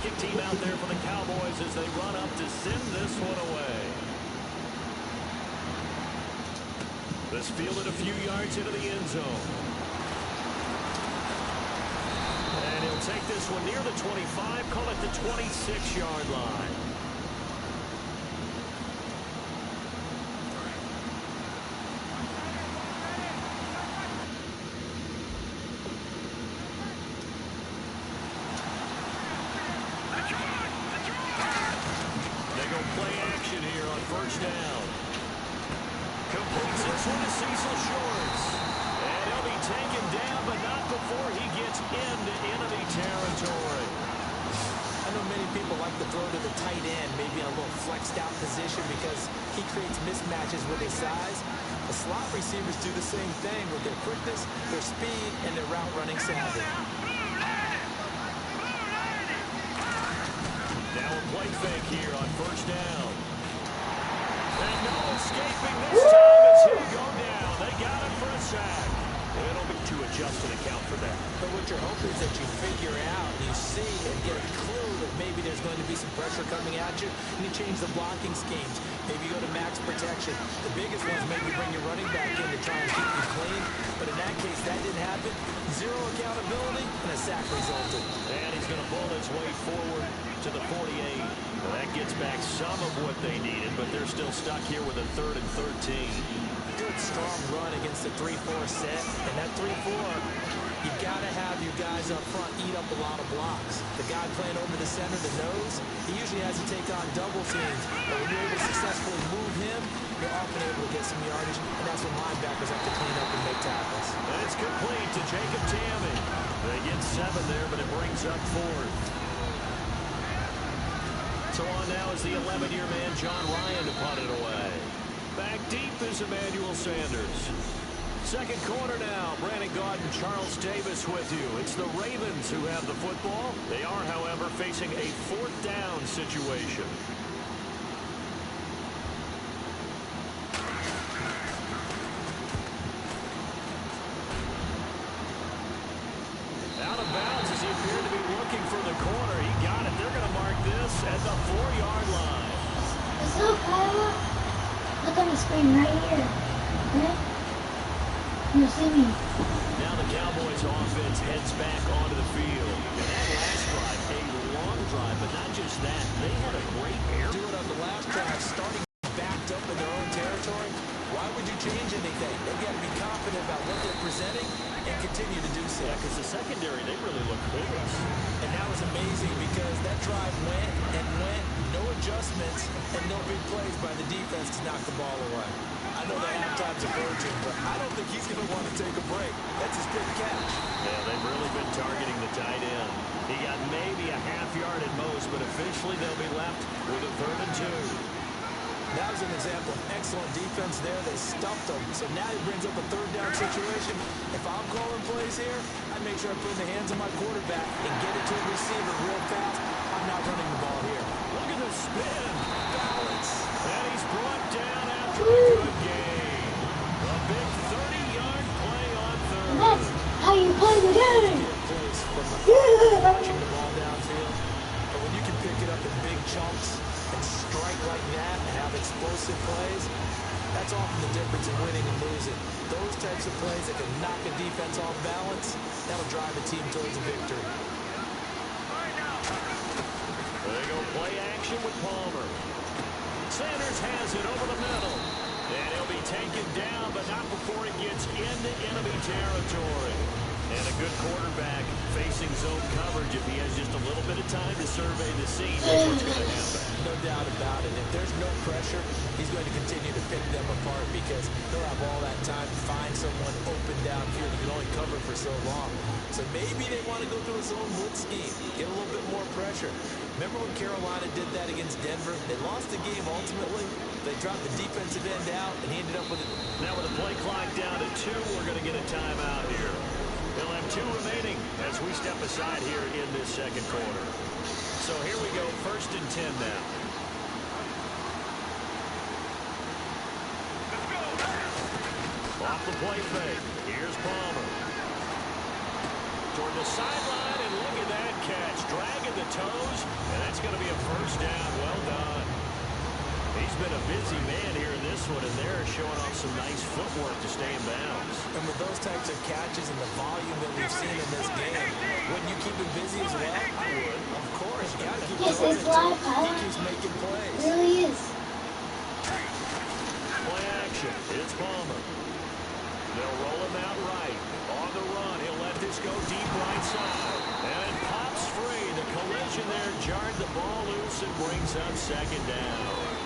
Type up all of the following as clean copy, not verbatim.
kicking team out there for the Cowboys as they run up to send this one away. This fielded a few yards into the end zone. And he'll take this one near the 25, call it the 26-yard line. They go play action here on first down. Completes this one to Cecil Shorts. And he'll be taken down, but not before he gets into enemy territory. I know many people like to throw to the tight end, maybe in a little flexed out position because he creates mismatches with his size. The slot receivers do the same thing with their quickness, their speed, and their route running savvy. Now a play fake here on first down. And no escaping this time as he'll go down. They got him for a sack. It'll be to adjust and account for that. But what you're hoping is that you figure out, you see and get a clue that maybe there's going to be some pressure coming at you, and you change the blocking schemes. Maybe you go to max protection. The biggest one is maybe bring your running back in to try and keep you clean. But in that case, that didn't happen. Zero accountability, and a sack resulted. And he's going to pull his way forward to the 48. Well, that gets back some of what they needed, but they're still stuck here with a 3rd and 13. Good, strong run against the 3-4 set. And that 3-4, you got to have your guys up front eat up a lot of blocks. The guy playing over the center, the nose, he usually has to take on double teams. But when you're able to successfully move him, you're often able to get some yardage, and that's when linebackers have to clean up and make tackles. And it's complete to Jacob Tammany. They get 7 there, but it brings up 4th. So on now is the 11-year man, John Ryan, to punt it away. Back deep is Emmanuel Sanders. Second quarter now. Brandon Gaudin, Charles Davis with you. It's the Ravens who have the football. They are, however, facing a 4th down situation. Out of bounds as he appeared to be looking for the corner. He got it. They're going to mark this at the 4-yard line. What's up, Kyla? Look on the screen right here. Okay? You see me. Now the Cowboys offense heads back onto the field. And that last drive, a long drive, but not just that. They had a great air. Do it on the last drive, starting backed up in their own territory. Why would you change anything? They've got to be confident about what they're presenting and continue to do so. Yeah, because the secondary, they really look clueless. And that was amazing because that drive went, no adjustments, and no big plays by the defense to knock the ball away. I know that halftime's approaching, but I don't think he's going to want to take a break. That's his big catch. Yeah, they've really been targeting the tight end. He got maybe a half yard at most, but officially they'll be left with a 3rd and 2. That was an example of excellent defense there. They stuffed them. So now he brings up a 3rd down situation. If I'm calling plays here, I'd make sure I put in the hands of my quarterback and get it to a receiver real fast. I'm not running the ball here. Look at the spin. Balance. And he's brought down after a good game. A big 30-yard play on 3rd. That's how you play the game. Plays from watching the ball downfield. But when you can pick it up in big chunks and strike like that and have explosive plays, that's often the difference in winning and losing. Those types of plays that can knock a defense off balance, that'll drive a team towards a victory. They go play action with Palmer. Sanders has it over the middle. And he'll be taken down, but not before he gets into enemy territory. And a good quarterback facing zone coverage. If he has just a little bit of time to survey the scene, that's what's going to happen. No doubt about it. If there's no pressure, he's going to continue to pick them apart because he'll have all that time to find someone open downfield. He can only cover for so long. So maybe they want to go through a zone blitz scheme, get a little bit more pressure. Remember when Carolina did that against Denver? They lost the game ultimately. They dropped the defensive end out, and he ended up with it. Now with the play clock down to 2, we're going to get a timeout here. They'll have 2 remaining as we step aside here in this second quarter. So here we go, 1st and 10 now. Off the play fake. Here's Palmer. Toward the sideline, and look at that catch. Dragging the toes been a busy man here in this one, and they're showing off some nice footwork to stay in bounds. And with those types of catches and the volume that we've seen in this game, wouldn't you keep him busy as well? I would. Of course. You got to keep Yes, throwing it's it to live, him. He Kyle. keeps making plays. It really is. Play action. It's Palmer. They'll roll him out right. On the run, he'll let this go deep right side. And it pops free. The collision there jarred the ball loose and brings up second down.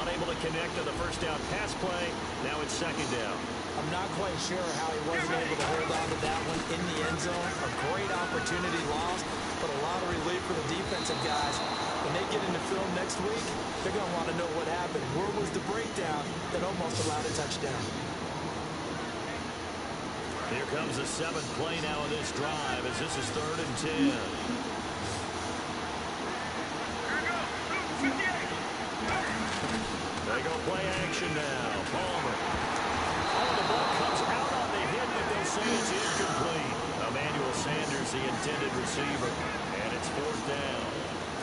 Unable to connect on the first down pass play. Now it's second down. I'm not quite sure how he wasn't able to hold on to that one in the end zone. A great opportunity lost, but a lot of relief for the defensive guys. When they get into film next week, they're going to want to know what happened. Where was the breakdown that almost allowed a touchdown? Here comes the seventh play now of this drive as this is 3rd and 10. They go play action now. Palmer. Oh, the ball comes out on the hit, but they say it's incomplete. Emmanuel Sanders, the intended receiver, and it's 4th down.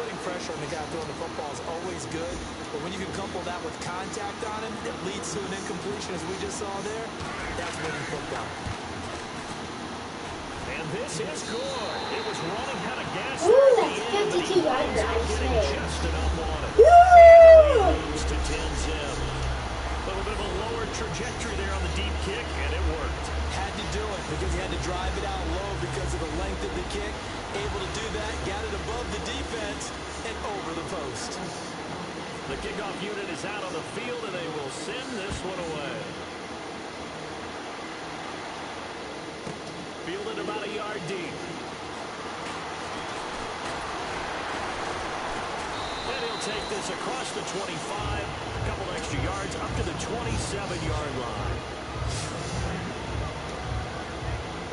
Putting pressure on the guy throwing the football is always good, but when you can couple that with contact on him, it leads to an incompletion, as we just saw there. That's winning football. And this is good. It was running out of gas. Ooh, that's 52-yard drive today. Just enough on it. And the lead moves to 10-zip. A little bit of a lower trajectory there on the deep kick, and it worked. Had to do it because he had to drive it out low because of the length of the kick. Able to do that, got it above the defense, and over the post. The kickoff unit is out on the field, and they will send this one away. Fielded about a yard deep. And he'll take this across the 25. A couple extra yards up to the 27-yard line.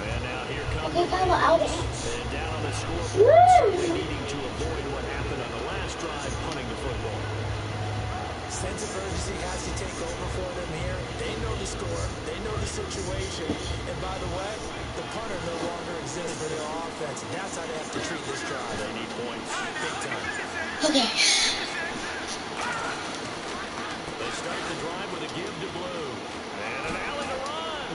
And now here comes Okay, Kyle, out of it. and down on the scoreboard, certainly needing to avoid what happened on the last drive, punting the football. Sense of urgency has to take over for them here. They know the score. They know the situation. And by the way, the punter no longer exists for their offense. That's how they have to treat this drive. They need points. Big time. Okay. They start the drive with a give to Blue. And an alley to run.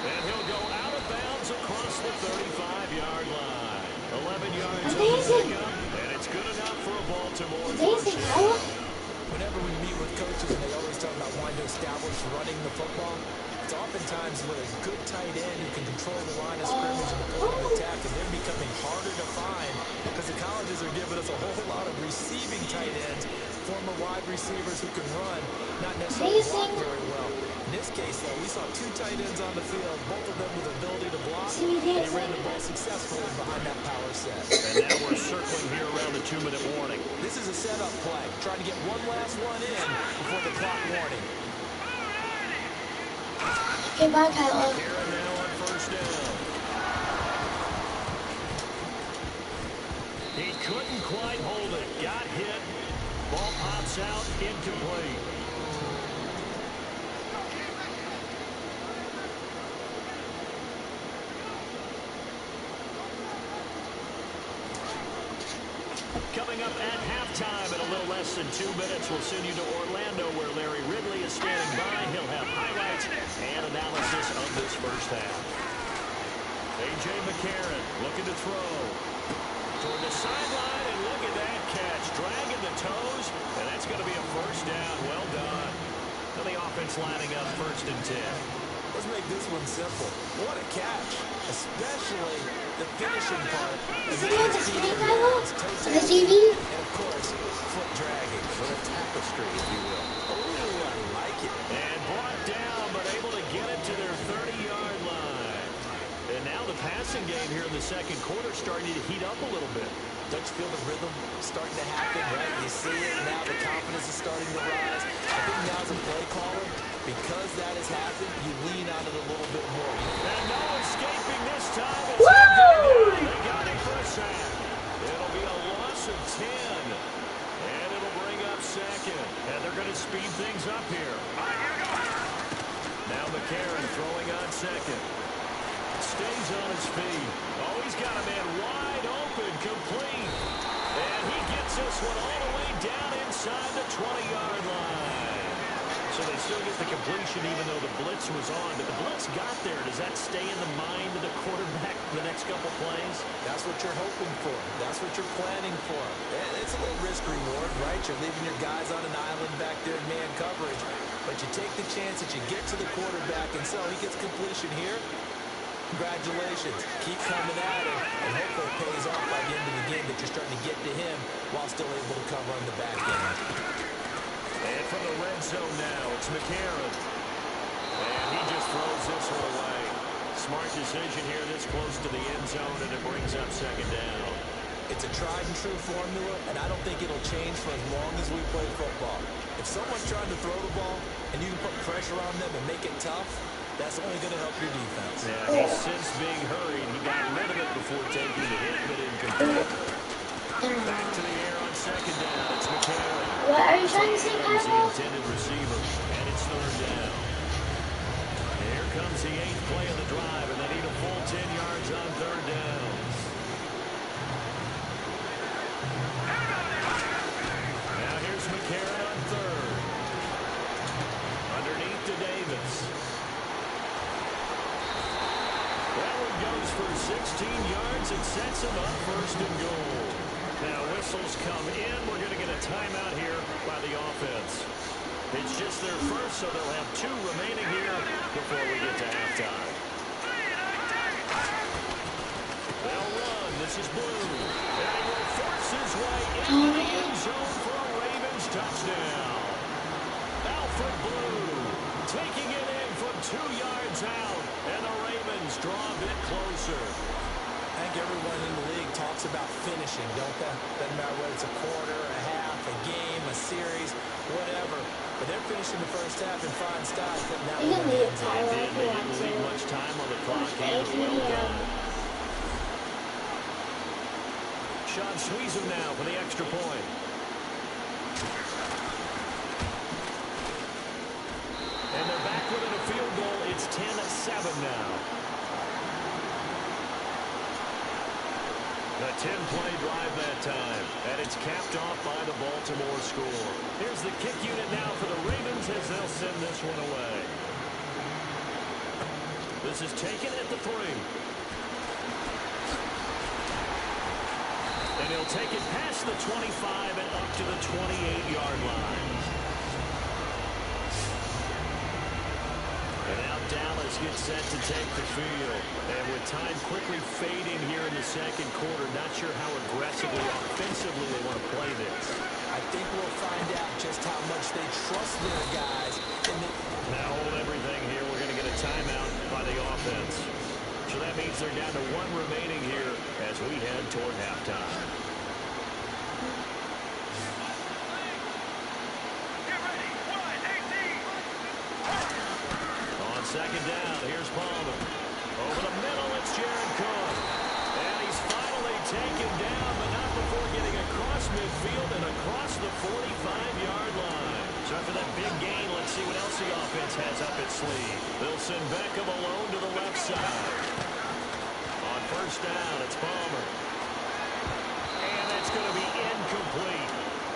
And he'll go out of bounds across the 35-yard line. 11 yards on the pickup, and it's good enough for a Baltimore Amazing, touchdown. Kyle. Whenever we meet with coaches and they always talk about wanting to establish running the football, it's oftentimes with a good tight end who can control the line of scrimmage and the point of attack, and they're becoming harder to find because the colleges are giving us a whole lot of receiving tight ends, former wide receivers who can run, not necessarily block very well. In this case, though, we saw 2 tight ends on the field, both of them with the ability to block, and they ran the ball successfully behind that power set. And now we're circling here around the 2-minute warning. This is a setup play, trying to get one last one in before the clock warning. Okay, bye, Kyle. Here and now on 1st down. He couldn't quite hold it. Got hit. Ball pops out. Incomplete. Coming up at halftime in a little less than 2 minutes, we'll send you to Orlando where Larry Ridley is standing by. He'll have highlights and analysis of this first half. A.J. McCarron looking to throw. Toward the sideline, and look at that catch. Dragging the toes, and that's going to be a first down. Well done. And the offense lining up 1st and 10. Let's make this one simple. What a catch, especially the finishing part. Is it on the screen, Kyle? On the TV? And, of course, foot dragging. For a tapestry, if you will. Oh, I like it. And brought down, but able to get it to their 30-yard line. And now the passing game here in the second quarter starting to heat up a little bit. Don't you feel the rhythm starting to happen, right? You see it, now the confidence is starting to rise. I think now as a play caller, because that has happened, you lean on it a little bit more. And no escaping this time. Woo! They got him for a sack. It'll be a loss of 10. And it'll bring up second. And they're going to speed things up here. Now McCarron throwing on second. Stays on his feet. Oh, he's got a man wide open, complete. And he gets this one all the way down inside the 20-yard line. still get the completion even though the blitz was on. But the blitz got there. Does that stay in the mind of the quarterback the next couple plays? That's what you're hoping for. That's what you're planning for. It's a little risk-reward, right? You're leaving your guys on an island back there in man coverage. But you take the chance that you get to the quarterback, and so he gets completion here. Congratulations. Keep coming at him, and hopefully it pays off by the end of the game that you're starting to get to him while still able to cover on the back end. And from the red zone now, it's McCarron. And he just throws this one away. Smart decision here this close to the end zone, and it brings up second down. It's a tried-and-true formula, and I don't think it'll change for as long as we play football. If someone's trying to throw the ball, and you can put pressure on them and make it tough, that's only going to help your defense. Yeah, he's since being hurried. He got rid of it before taking the hit, but incomplete. Back to the air on second down. It's McCarron. What are you trying to say, Adams, the Kyle? intended receiver, and it's third down. Here comes the 8th play of the drive, and they need a full 10 yards on third down. Now here's McCarron on third. Underneath to Davis. That one goes for 16 yards and sets him up first and goal. Now whistles come in. We're going to get a timeout here by the offense. It's just their first, so they'll have 2 remaining here before we get to halftime. They'll run. This is Blue. And he will force his way into the end zone for a Ravens touchdown. Alfred Blue taking it in from 2 yards out, and the Ravens draw a bit closer. I think everyone in the league talks about finishing, don't they? Doesn't matter whether it's a quarter, a half, a game, a series, whatever. But they're finishing the first half in fine style, putting that one in the end zone. They didn't leave much time on the clock either. Well done. Sean Sweezum now for the extra point. And they're back within a field goal. It's 10-7 now. A 10-play drive that time, and it's capped off by the Baltimore score. Here's the kick unit now for the Ravens as they'll send this one away. This is taken at the 3. And he'll take it past the 25 and up to the 28-yard line. And now Dallas gets set to take the field. And with time quickly fading here in the second quarter, not sure how aggressively, offensively they want to play this. I think we'll find out just how much they trust their guys. Now hold everything here. We're going to get a timeout by the offense. So that means they're down to 1 remaining here as we head toward halftime. Second down, here's Palmer. Over the middle, it's Jared Cook. And he's finally taken down, but not before getting across midfield and across the 45-yard line. So after that big gain, let's see what else the offense has up its sleeve. They'll send Beckham alone to the left side. On first down, it's Palmer. And it's going to be incomplete.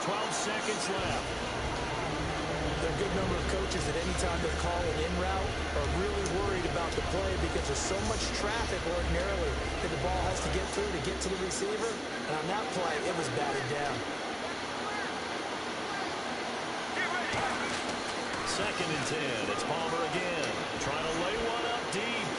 12 seconds left. There are a good number of coaches that any time they're calling in route are really worried about the play because there's so much traffic ordinarily that the ball has to get through to get to the receiver. And on that play, it was batted down. Second and 10. It's Palmer again. Trying to lay one up deep.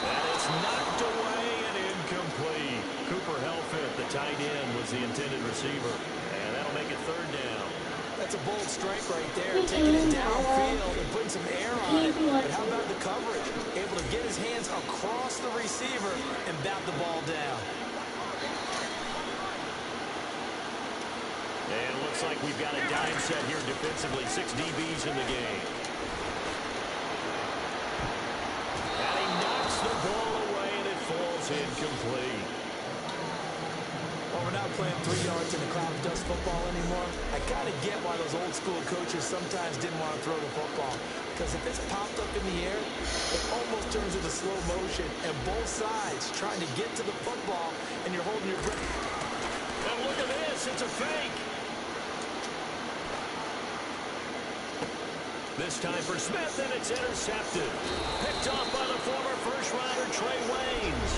And it's knocked away and incomplete. Cooper Helfrich, the tight end, was the intended receiver. And that'll make it third down. That's a bold strike right there, taking it downfield and putting some air on it. But how about the coverage? Able to get his hands across the receiver and bat the ball down. And it looks like we've got a dime set here defensively. 6 DBs in the game. And he knocks the ball away, and it falls incomplete. Well, we're not playing 3 yards in the cloud of dust football anymore. I kind of get why those old school coaches sometimes didn't want to throw the football. Because if it's popped up in the air, it almost turns into slow motion. And both sides trying to get to the football, and you're holding your breath. And look at this. It's a fake. This time for Smith, and it's intercepted. Picked off by the former first-rounder Trey Waynes.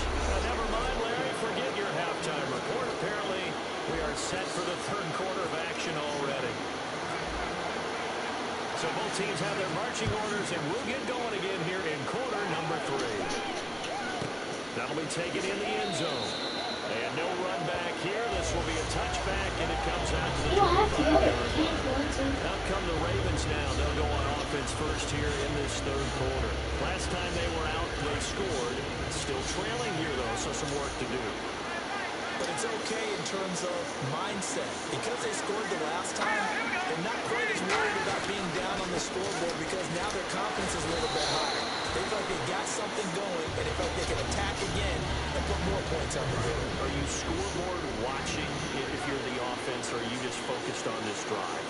Never mind, Larry, forget your halftime report. Apparently, we are set for the third quarter of action already. So both teams have their marching orders, and we'll get going again here in quarter number 3. That'll be taken in the end zone. And no run back here. This will be a touchback, and it comes out to the 25-yard line. Out come the Ravens now. They'll go on offense first here in this third quarter. Last time they were out, they scored. Still trailing here, though, so some work to do. But it's okay in terms of mindset. Because they scored the last time, they're not quite as worried about being down on the scoreboard because now their confidence is a little bit higher. They feel like they got something going, and they feel like they can attack again and put more points on the board. Are you scoreboard watching if you're the offense, or are you just focused on this drive?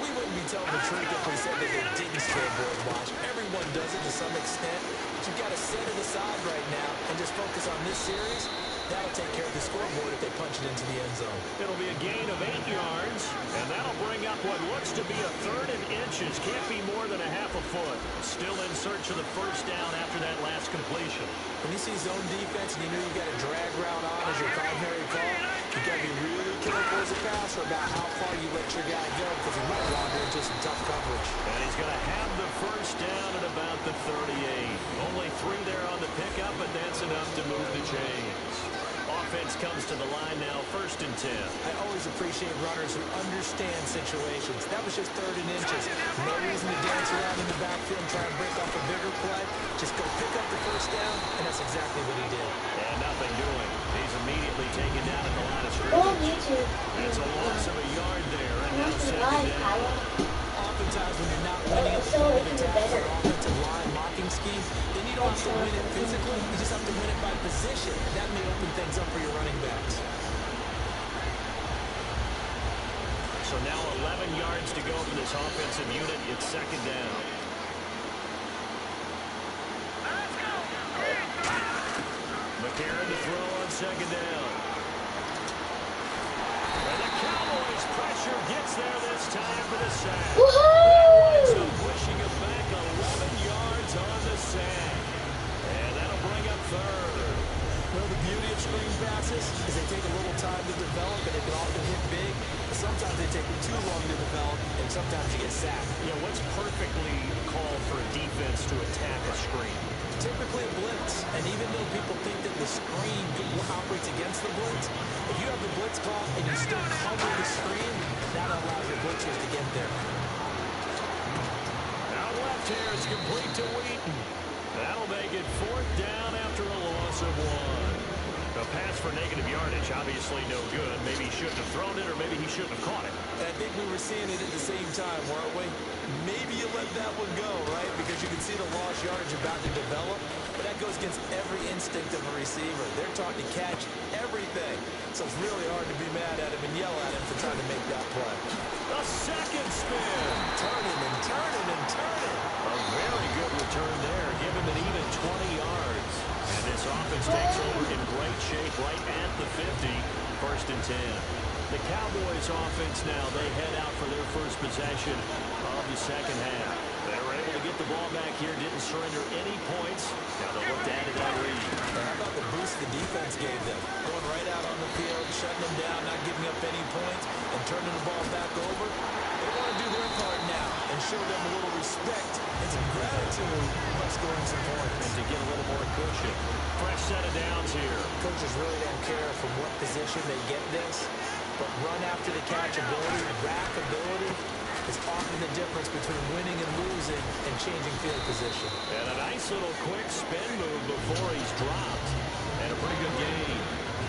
We wouldn't be telling the truth if we said that they didn't scoreboard watch. Everyone does it to some extent. But you've got to set it aside right now and just focus on this series. That'll take care of the scoreboard if they punch it into the end zone. It'll be a gain of 8 yards, and that'll bring up what looks to be a third and inches. Can't be more than a half a foot. Still in search of the first down after that last completion. When you see zone defense and you know you've got a drag route on as your primary call, you've got to be really careful as a passer about how far you let your guy go because he might wander into some tough coverage. And he's going to have the first down at about the 38. Only 3 there on the pickup, but that's enough to move the chains. Offense comes to the line now, 1st and 10. I always appreciate runners who understand situations. That was just 3rd and inches. No reason to dance around in the backfield and try and break off a bigger play. Just go pick up the first down, and that's exactly what he did. And nothing doing. He's immediately taken down at the line of scrimmage. That's a loss of a yard there, and now 2nd down. Oftentimes when you're not winning at the point of attack for an offensive line blocking scheme, then you don't have to win it physically. You just have to win it by position. That may open things up for your running backs. So now 11 yards to go for this offensive unit. It's 2nd down. McCarron to throw on 2nd down. And the Cowboys pressure gets there this time for the sack. Winds up pushing it back 11 yards on the sack. And that'll bring up 3rd. Well, the beauty of screen passes is they take a little time to develop, and they can often hit big. But sometimes they take too long to develop, and sometimes you get sacked. Yeah, what's perfectly called for a defense to attack a screen? Typically a blitz, and even though people think that the screen operates against the blitz, if you have the blitz call and you still cover the screen, that allows your blitzers to get there. Out left here, it's complete to Wheaton. That'll make it 4th down after a loss of 1. A pass for negative yardage, obviously no good. Maybe he shouldn't have thrown it, or maybe he shouldn't have caught it. I think we were seeing it at the same time, weren't we? Maybe you let that one go, right? Because you can see the lost yardage about to develop. But that goes against every instinct of a receiver. They're taught to catch everything. So it's really hard to be mad at him and yell at him for trying to make that play. A second spin. Turning and turning and turning. A very good return there. Give him an even 20 yards. And this offense takes over in great shape right at the 50. 1st and 10. The Cowboys offense now, they head out for their first possession of the second half. They were able to get the ball back here, didn't surrender any points. Now they'll look to add to that lead. How about the boost the defense gave them? Going right out on the field, shutting them down, not giving up any points, and turning the ball back over. They want to do their part now and show them a little respect and some gratitude by scoring some points. And to get a little more cushion. Fresh set of downs here. Coaches really don't care from what position they get this, but run after the catch ability, rack ability, is often the difference between winning and losing and changing field position. And a nice little quick spin move before he's dropped. And a pretty good gain.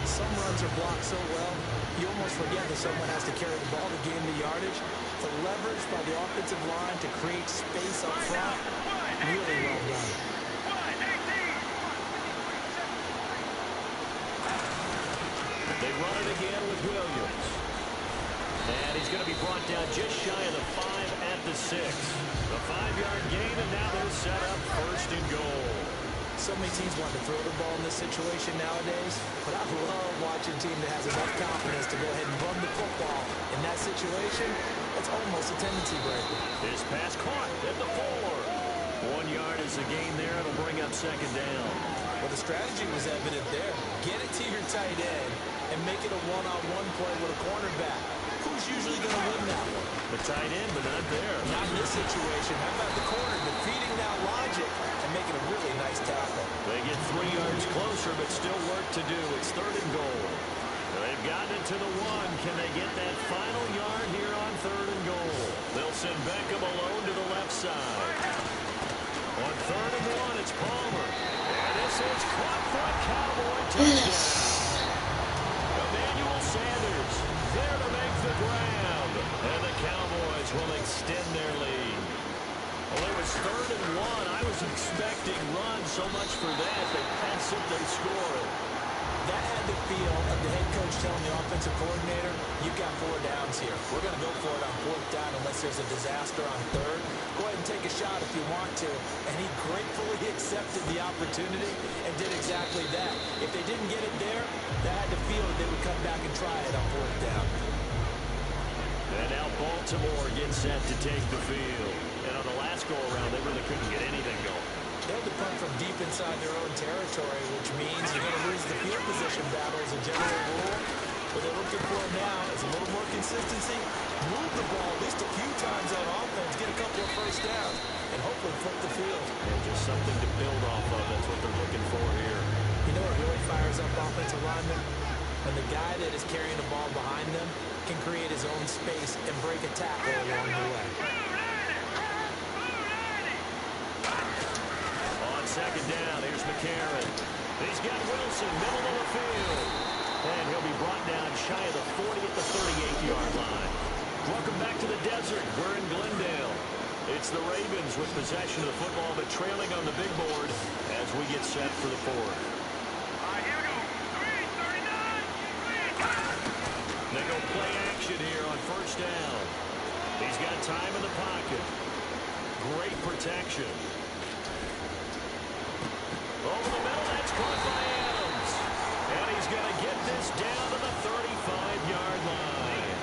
Some runs are blocked so well, you almost forget that someone has to carry the ball to gain the yardage. The leverage by the offensive line to create space up front, really well done. They run it again with Williams. And he's going to be brought down just shy of the 5 at the 6. The 5-yard gain, and now they're set up 1st and goal. So many teams want to throw the ball in this situation nowadays, but I love watching a team that has enough confidence to go ahead and run the football in that situation, That's almost a tendency breaker. This pass caught at the 4. 1 yard is the gain there. It'll bring up second down. Well, the strategy was evident there. Get it to your tight end and make it a one-on-one play with a cornerback. Who's usually going to win that one? The tight end, but not there. Not in this situation. How about the corner defeating that logic and making a really nice tackle? They get 3 yards closer, but still work to do. It's 3rd and goal. They've gotten it to the 1. Can they get that final yard here on 3rd and goal? They'll send Beckham alone to the left side. On 3rd and 1, it's Palmer. And this is caught for a Cowboy touchdown. Emmanuel Sanders there to make the grab. And the Cowboys will extend their lead. Well, it was 3rd and 1. I was expecting runs so much for that. They pass it, they score it. That had the feel of the head coach telling the offensive coordinator, you've got 4 downs here. We're going to go for it on 4th down unless there's a disaster on 3rd. Go ahead and take a shot if you want to. And he gratefully accepted the opportunity and did exactly that. If they didn't get it there, that had the feel that they would come back and try it on 4th down. And now Baltimore gets set to take the field. And on the last go-around, they really couldn't get anything going. They have to punt from deep inside their own territory, which means you're going to lose the field position battle as a general rule. What they're looking for now is a little more consistency, move the ball at least a few times on offense, get a couple of first downs, and hopefully flip the field. And just something to build off of. That's what they're looking for here. You know what really fires up offensive linemen? When the guy that is carrying the ball behind them can create his own space and break a tackle along the way. Second down, here's McCarron. He's got Wilson, middle of the field. And he'll be brought down shy of the 40 at the 38-yard line. Welcome back to the desert. We're in Glendale. It's the Ravens with possession of the football, but trailing on the big board as we get set for the 4th. All right, here we go. 3, 39. They go play action here on 1st down. He's got time in the pocket. Great protection. Over the middle, that's caught by Adams. And he's going to get this down to the 35-yard line.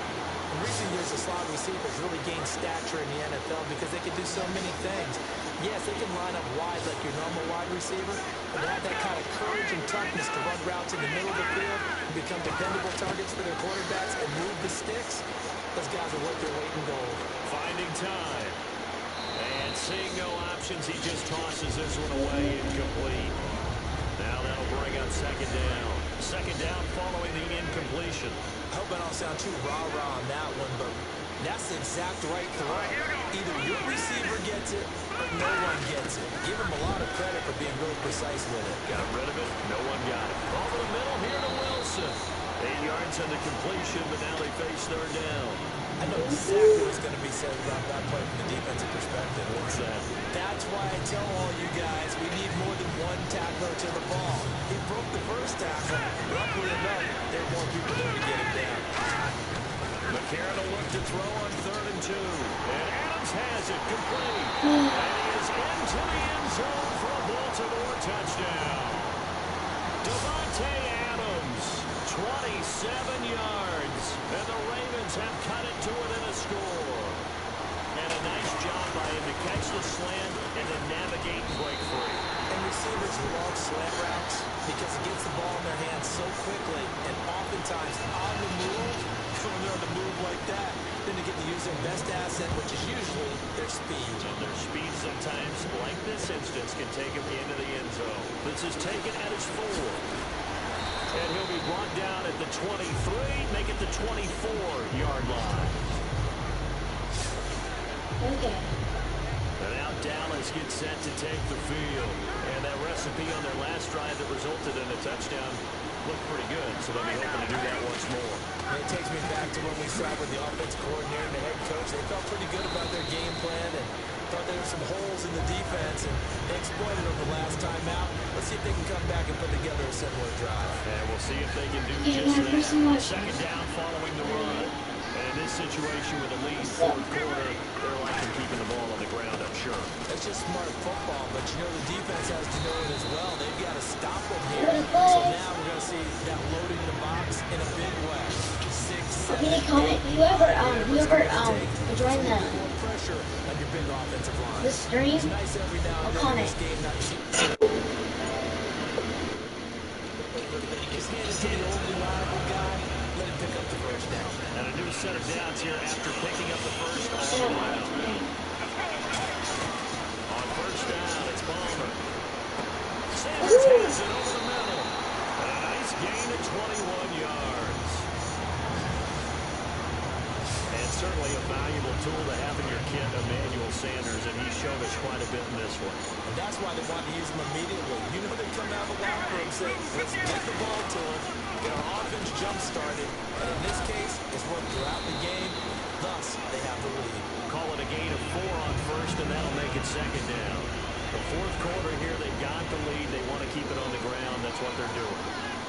In recent years, the slot receivers really gained stature in the NFL because they can do so many things. Yes, they can line up wide like your normal wide receiver, but they have that kind of courage and toughness to run routes in the middle of the field and become dependable targets for their quarterbacks and move the sticks. Those guys are worth their weight in gold. Finding time. And seeing no options, he just tosses this one away incomplete. Now that'll bring up second down. Second down following the incompletion. I hope I don't sound too rah-rah on that one, but that's the exact right throw. Either your receiver gets it or no one gets it. Give him a lot of credit for being really precise with it. Got rid of it. No one got it. Over the middle here to Wilson. 8 yards on the completion, but now they face 3rd down. I know exactly what's going to be said about that play from the defensive perspective. What's that? That's why I tell all you guys we need more than one tackler to the ball. He broke the first tackle. Luckily enough, there are more people there to get him down. McCarron will look to throw on 3rd and 2. And Adams has it complete. And he is into the end zone for a Baltimore touchdown. Davante Adams, 27 yards. And the Ravens have cut it to within a score. And a nice job by him to catch the slant and then navigate and break free. And receivers love slant routes because it gets the ball in their hands so quickly and oftentimes on the move. When they're on the move like that, then they get to use their best asset, which is usually their speed. And their speed sometimes, like this instance, can take him into the end zone. This is taken at his 4. And he'll be brought down at the 23, make it the 24-yard line. Okay. And now Dallas gets set to take the field. And that recipe on their last drive that resulted in a touchdown looked pretty good, so they'll be hoping to do that once more. And it takes me back to when we sat with the offense coordinator and the head coach. They felt pretty good about their game plan and thought there were some holes in the defense, and they exploited them the last time out. Let's see if they can come back and put together a similar drive. And we'll see if they can do Yeah, just that person that. was- Second down following the run. And in this situation with a lead 4th quarter, they're liking keeping the ball on the ground, I'm sure. That's just smart football, but you know the defense has to know it as well. They've got to stop them here. What a play. So now we're going to see that loading the box in a big way. 6, 7 Can you comment? Whoever join the stream, I'll comment. Just hand it to the old reliable guy. Let him pick up the first down. And a new set of downs here after picking up the first all around. On first down, it's Palmer. Sanders has it over the middle. And a nice gain of 21 yards. And certainly a valuable tool to have in your kit, Emmanuel Sanders, and he's shown us quite a bit in this one. And that's why they want to use him immediately. You know they come out of the locker room saying, let's get the ball to him, get our offense jump-started. And in this case, it's worked throughout the game. Thus, they have the lead. Call it a gain of 4 on first, and that'll make it second down. The fourth quarter here, they've got the lead. They want to keep it on the ground. That's what they're doing.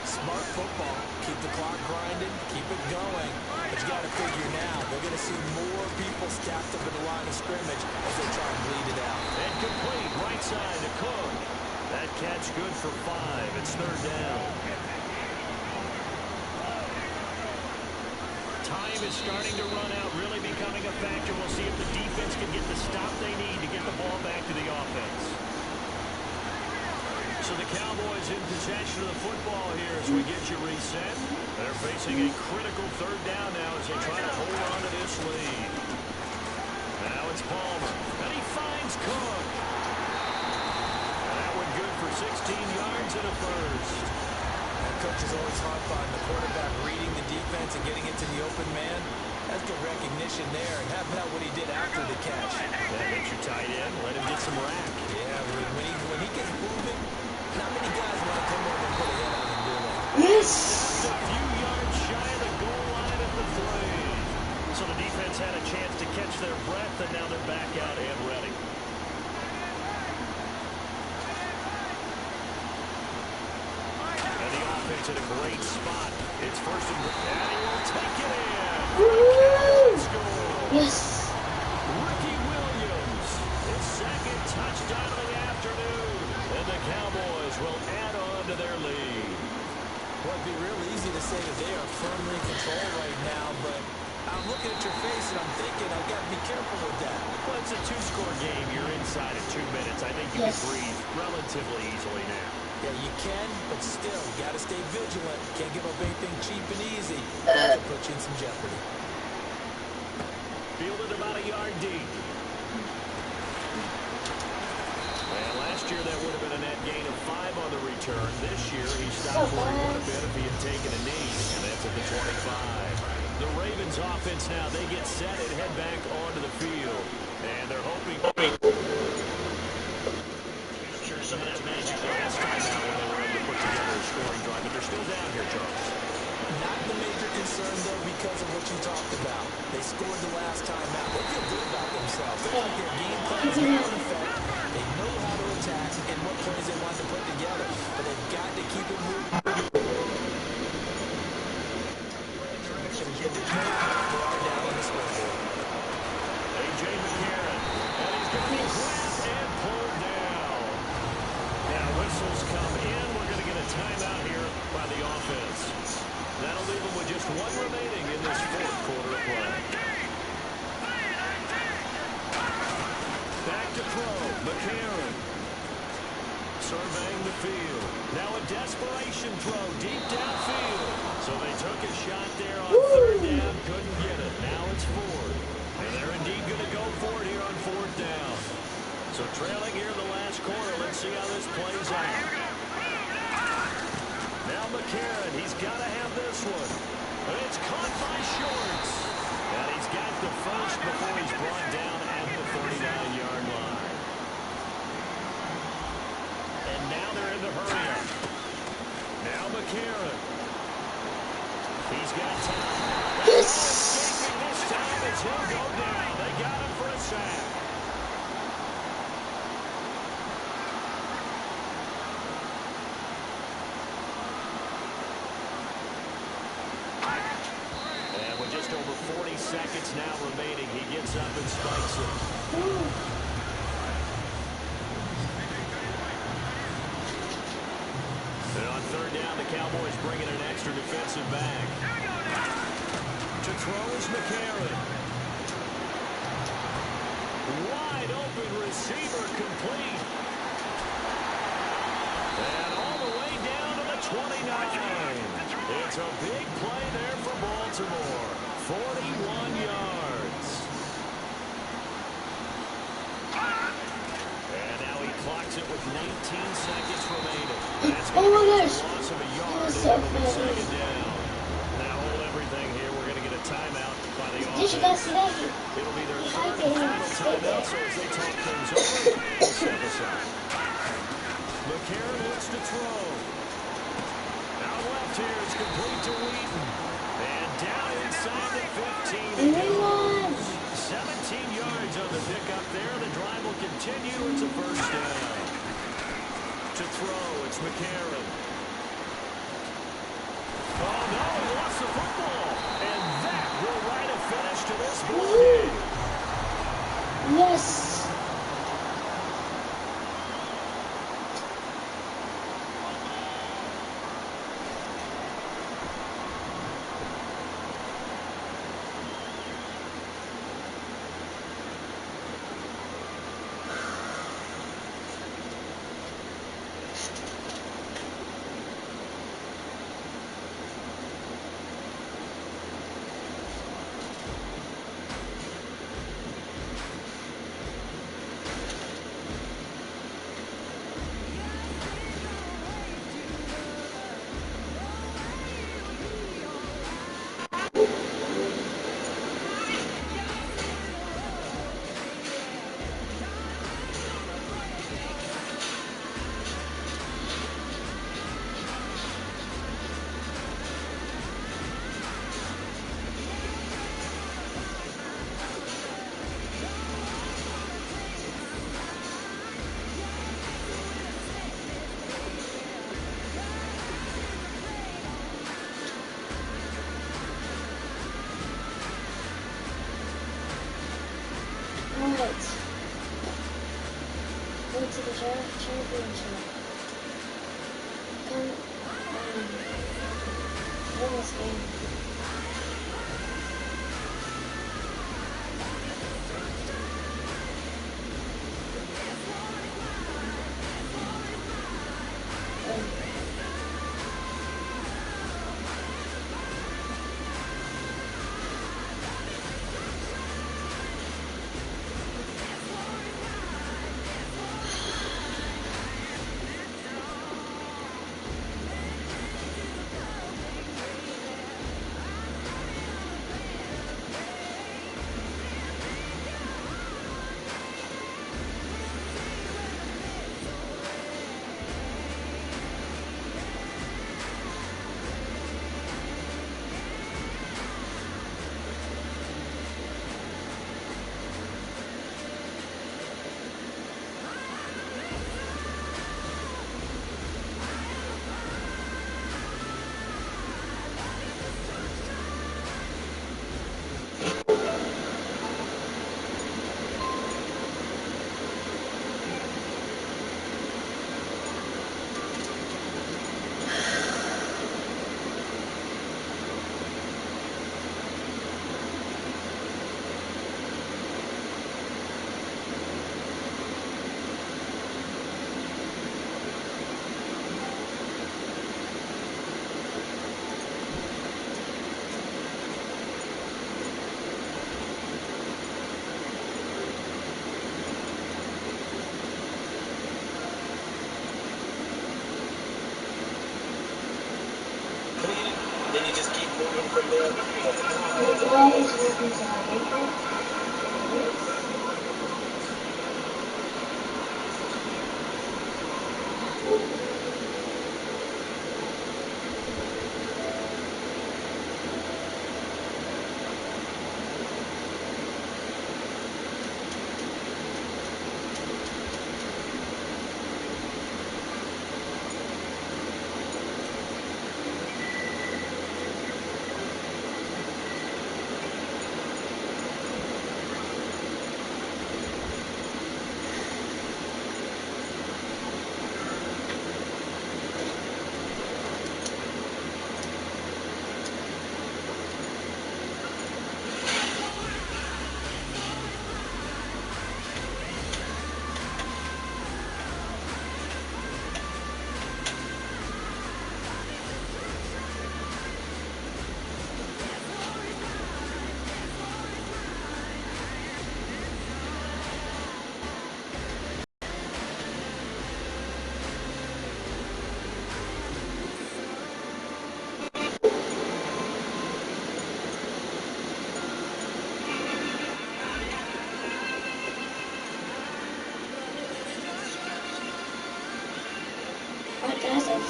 Smart football. Keep the clock grinding. Keep it going. But you got to figure now, they're going to see more people stacked up at the line of scrimmage as they try and bleed it out. And complete, right side to Cook. That catch good for 5. It's third down. Time is starting to run out, really becoming a factor. We'll see if the defense can get the stop they need to get the ball back to the offense. So the Cowboys in possession of the football here as we get you reset. They're facing a critical third down now as they try to hold on to this lead. Now it's Palmer, and he finds Cook. And that one good for 16 yards and a first. And Coach is always harp on the quarterback reading the defense and getting it to the open man. That's good recognition there. And how about what he did after the catch? That gets your tight end. Let him get some rack. Yeah, when he gets moving, not many guys want to come over and put a hit on him, do they? Yes! Just a few yards shy of the goal line at the 3. So the defense had a chance to catch their breath, and now they're back out and ready. And the offense in a great spot. It's first and he will take it in. Yes! Ricky Williams, his second touchdown of the afternoon. And the Cowboys will add on to their lead. Well, it'd be real easy to say that they are firmly in control right now, but I'm looking at your face and I'm thinking I've got to be careful with that. Well, it's a 2-score game. You're inside at 2 minutes. I think you can breathe relatively easily now. Yeah, you can, but still, you got to stay vigilant. Can't give up anything cheap and easy. That could put you in some jeopardy. Fielded about a yard deep. And last year that would have been a net gain of 5 on the return. This year he stopped where he would have been if he had taken a knee, and that's at the 25. The Ravens offense now, they get set and head back onto the field. And they're hoping sure some of that magic last time out when they were able to put together a scoring drive, but they're still down here, Charles. Not the major concern, though, because of what you talked about. They scored the last time out. They feel good about themselves. They think their game plan is in effect. They know how to attack and what plays they want to put together. But they've got to keep it moving. They are down on the scoreboard. A.J. McCarron. And he's going to be grabbed and pulled down. Now whistles come in. We're going to get a timeout here by the offense. That'll leave them with just 1 remaining in this fourth quarter of play. Back to throw. McCarron. Surveying the field. Now a desperation throw deep downfield. So they took a shot there on third down. Couldn't get it. Now it's 4. And they're indeed going to go for it here on fourth down. So trailing here in the last quarter. Let's see how this plays out. Now McCarron, he's got to have this one. And it's caught by Shorts. And he's got the first before he's brought down at the 39-yard line. And now they're in the hurry-up. Now McCarron. He's got time. Yes! Escaping this time as he'll go down. They got him for a sack. Just over 40 seconds now remaining. He gets up and spikes it. And on third down, the Cowboys bring in an extra defensive back. To throw is McCarron. Wide open receiver complete. And all the way down to the 29. It's a big play there for Baltimore. 41 yards. And now he clocks it with 19 seconds remaining. That's Oh my a gosh. loss of a yard. That was so It'll be funny. second down. Now hold everything here. We're going to get a timeout by the Did you guys offense. see that? It'll be their He third hiked and it and final stayed timeout, there. so as they talk things over, we'll step aside. McCarron looks to throw. Out left here, it's complete to Wheaton. And down inside the 15 it goes. 17 yards on the pickup there. The drive will continue. It's a first down. To throw, it's McCarron. Oh, no, he lost the football. And that will write a finish to this ball game. Yes. Alright. Go to the championship. Come, win this game. Then you just keep moving from there. Why is working so hard?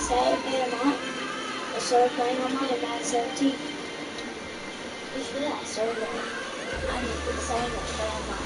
Saturday and month. I started playing on Monday, Madden 17. Just for that, so I just put Saturday and play on Monday.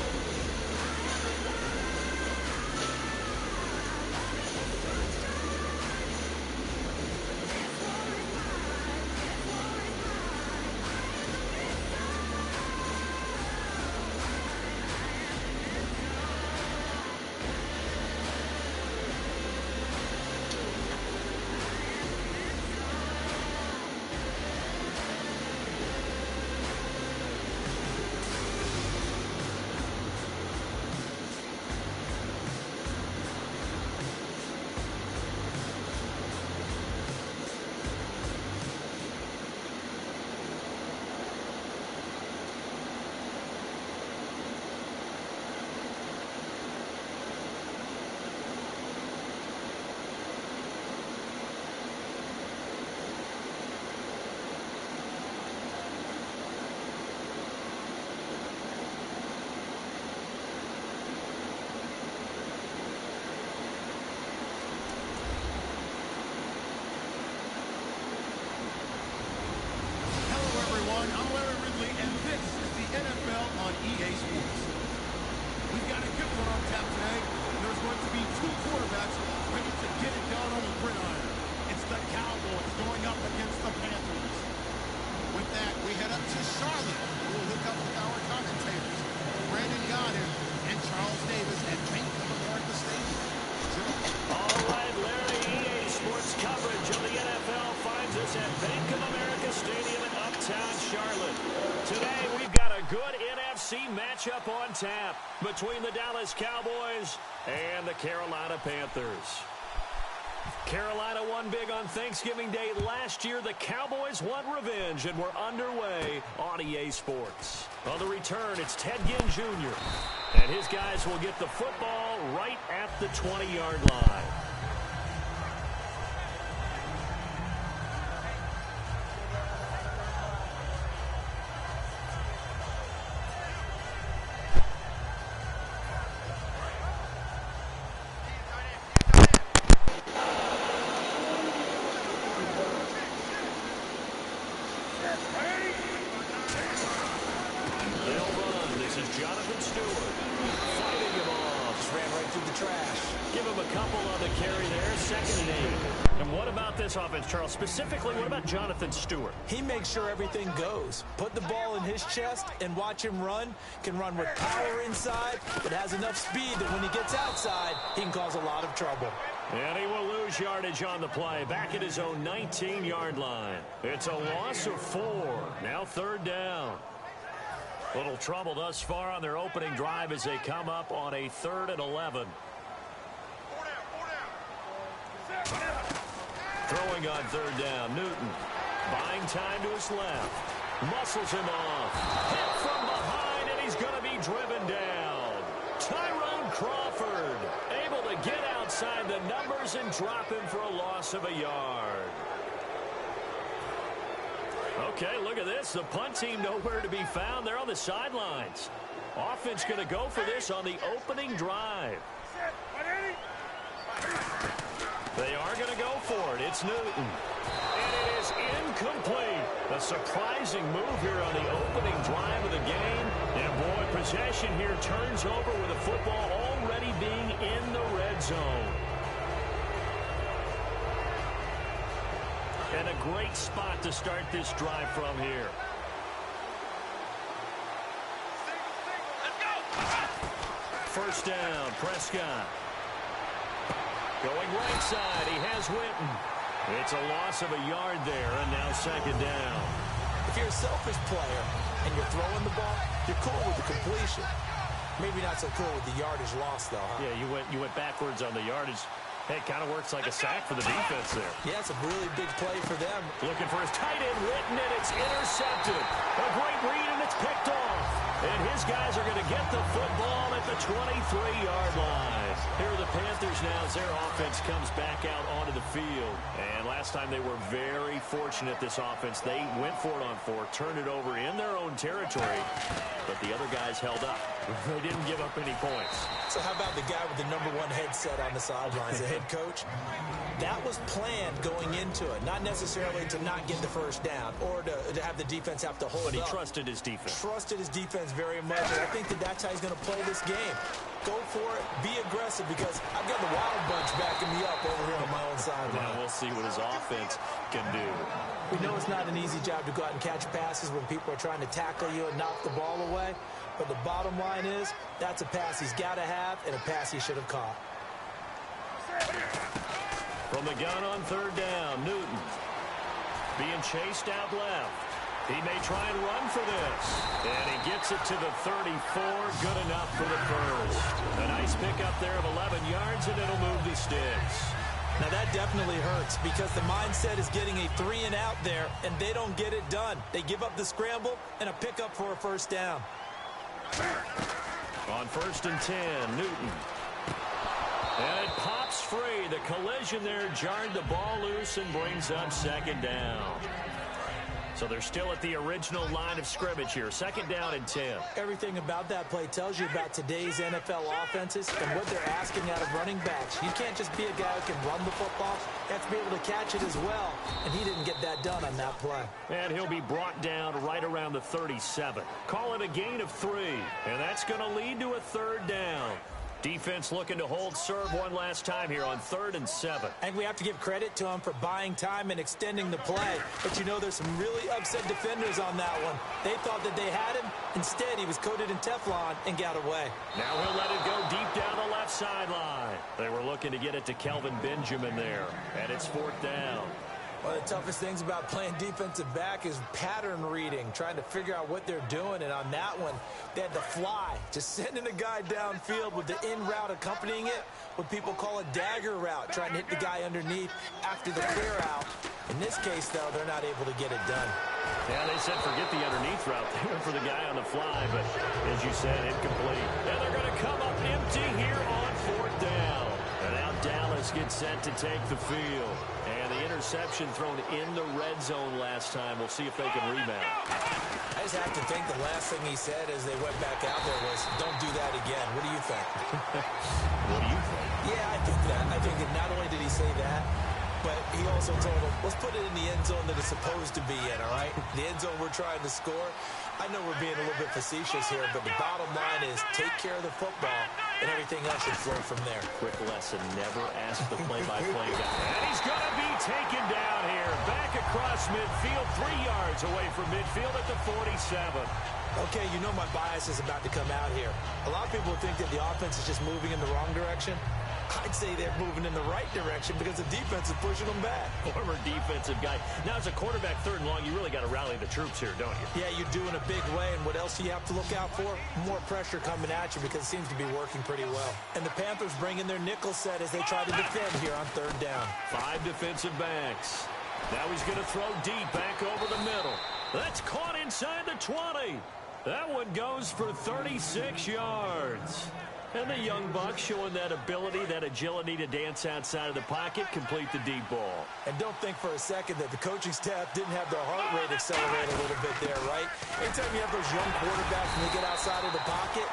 NFL on EA Sports. We've got a good one on tap today. There's going to be two quarterbacks ready to get it done on the gridiron. It's the Cowboys going up against the Panthers. With that, we head up to Charlotte. We'll hook up with our commentators, Brandon Godin and Charles Davis at Bank of America Stadium. All right, Larry, EA Sports coverage of the NFL finds us at Bank of America Stadium in Uptown Charlotte. Today, we've got a good NFC matchup on tap between the Dallas Cowboys and the Carolina Panthers. Carolina won big on Thanksgiving Day last year. The Cowboys want revenge, and we're underway on EA Sports. On the return, it's Ted Ginn Jr., and his guys will get the football right at the 20-yard line. Jonathan Stewart fighting him off. Just ran right through the trash. Give him a couple on the carry there. 2nd and 8. And what about this offense, Charles? Specifically, what about Jonathan Stewart? He makes sure everything goes. Put the ball in his chest and watch him run. Can run with power inside, but has enough speed that when he gets outside, he can cause a lot of trouble. And he will lose yardage on the play. Back at his own 19-yard line. It's a loss of 4. Now 3rd down. Little trouble thus far on their opening drive as they come up on a 3rd and 11. Throwing on 3rd down, Newton. Buying time to his left. Muscles him off. Hit from behind, and he's going to be driven down. Tyrone Crawford able to get outside the numbers and drop him for a loss of a yard. Okay, look at this. The punt team nowhere to be found. They're on the sidelines. Offense going to go for this on the opening drive. They are going to go for it. It's Newton. And it is incomplete. A surprising move here on the opening drive of the game. And boy, possession here turns over with the football already being in the red zone. And a great spot to start this drive from here. First down, Prescott. Going right side, he has Winton. It's a loss of a yard there, and now 2nd down. If you're a selfish player and you're throwing the ball, you're cool with the completion. Maybe not so cool with the yardage loss, though, huh? Yeah, you went backwards on the yardage. Hey, it kind of works like a sack for the defense there. Yeah, it's a really big play for them. Looking for his tight end, Winton, and it's intercepted. A great read, and it's picked off. And his guys are going to get the football at the the 23-yard line. Here are the Panthers now as their offense comes back out onto the field. And last time they were very fortunate, this offense. They went for it on 4, turned it over in their own territory, but the other guys held up. They didn't give up any points. So how about the guy with the #1 headset on the sidelines, the head coach? That was planned going into it, not necessarily to not get the first down or to have the defense have to hold But he up. trusted his defense. Trusted his defense very much, and I think that's how he's going to play this game. Go for it, be aggressive, because I've got the Wild Bunch backing me up over here on my own sideline. Now we'll see what his offense can do. We know it's not an easy job to go out and catch passes when people are trying to tackle you and knock the ball away, but the bottom line is that's a pass he's got to have and a pass he should have caught. From the gun on 3rd down, Newton being chased out left. He may try and run for this. And he gets it to the 34. Good enough for the first. A nice pickup there of 11 yards, and it'll move the sticks. Now that definitely hurts because the mindset is getting a 3-and-out there, and they don't get it done. They give up the scramble and a pickup for a first down. On 1st and 10, Newton. And it pops free. The collision there jarred the ball loose and brings up 2nd down. So they're still at the original line of scrimmage here. 2nd down and 10. Everything about that play tells you about today's NFL offenses and what they're asking out of running backs. You can't just be a guy who can run the football. You have to be able to catch it as well. And he didn't get that done on that play. And he'll be brought down right around the 37. Call it a gain of 3. And that's going to lead to a 3rd down. Defense looking to hold serve one last time here on 3rd and 7. And we have to give credit to him for buying time and extending the play. But you know, there's some really upset defenders on that one. They thought that they had him. Instead, he was coated in Teflon and got away. Now he'll let it go deep down the left sideline. They were looking to get it to Kelvin Benjamin there. And it's 4th down. One of the toughest things about playing defensive back is pattern reading, trying to figure out what they're doing. And on that one, they had to fly, just sending a guy downfield with the in route accompanying it, what people call a dagger route, trying to hit the guy underneath after the clear out. In this case, though, they're not able to get it done. Yeah, they said forget the underneath route. They went for the guy on the fly, but as you said, incomplete. And they're going to come up empty here on 4th down. And now Dallas gets set to take the field. And the interception thrown in the red zone last time. We'll see if they can rebound. I just have to think the last thing he said as they went back out there was, don't do that again. What do you think? What do you think? Yeah, I think that. I think that not only did he say that, but he also told him, let's put it in the end zone that it's supposed to be in, all right? The end zone we're trying to score. I know we're being a little bit facetious here, but the bottom line is take care of the football, and everything else should flow from there. Quick lesson, never ask the play-by-play guy. And he's going to be taken down here. Back across midfield, 3 yards away from midfield at the 47. Okay, you know my bias is about to come out here. A lot of people think that the offense is just moving in the wrong direction. I'd say they're moving in the right direction because the defense is pushing them back. Former defensive guy. Now, as a quarterback, 3rd and long, you really got to rally the troops here, don't you? Yeah, you do in a big way. And what else do you have to look out for? More pressure coming at you because it seems to be working pretty well. And the Panthers bring in their nickel set as they try to defend here on 3rd down. 5 defensive backs. Now he's going to throw deep back over the middle. That's caught inside the 20. That one goes for 36 yards. And the young buck showing that ability, that agility to dance outside of the pocket, complete the deep ball. And don't think for a second that the coaching staff didn't have their heart rate accelerate a little bit there, right? Anytime you have those young quarterbacks and they get outside of the pocket,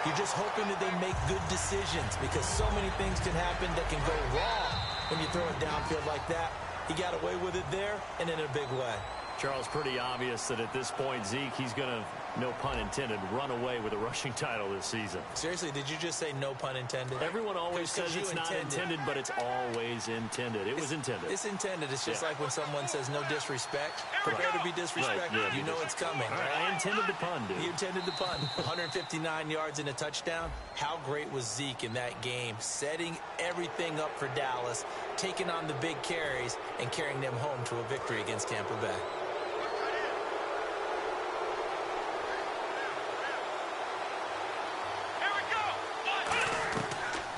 you're just hoping that they make good decisions because so many things can happen that can go wrong when you throw it downfield like that. He got away with it there and in a big way. Charles, pretty obvious that at this point, Zeke, he's going to, no pun intended, run away with a rushing title this season. Seriously, did you just say no pun intended? Everyone always says it's not intended, but it's always intended. It was intended. It's intended. It's just like when someone says no disrespect, prepare to be disrespected. Right, yeah, you know it's coming. Right? I intended the pun, dude. You intended the pun. 159 yards and a touchdown. How great was Zeke in that game, setting everything up for Dallas, taking on the big carries, and carrying them home to a victory against Tampa Bay.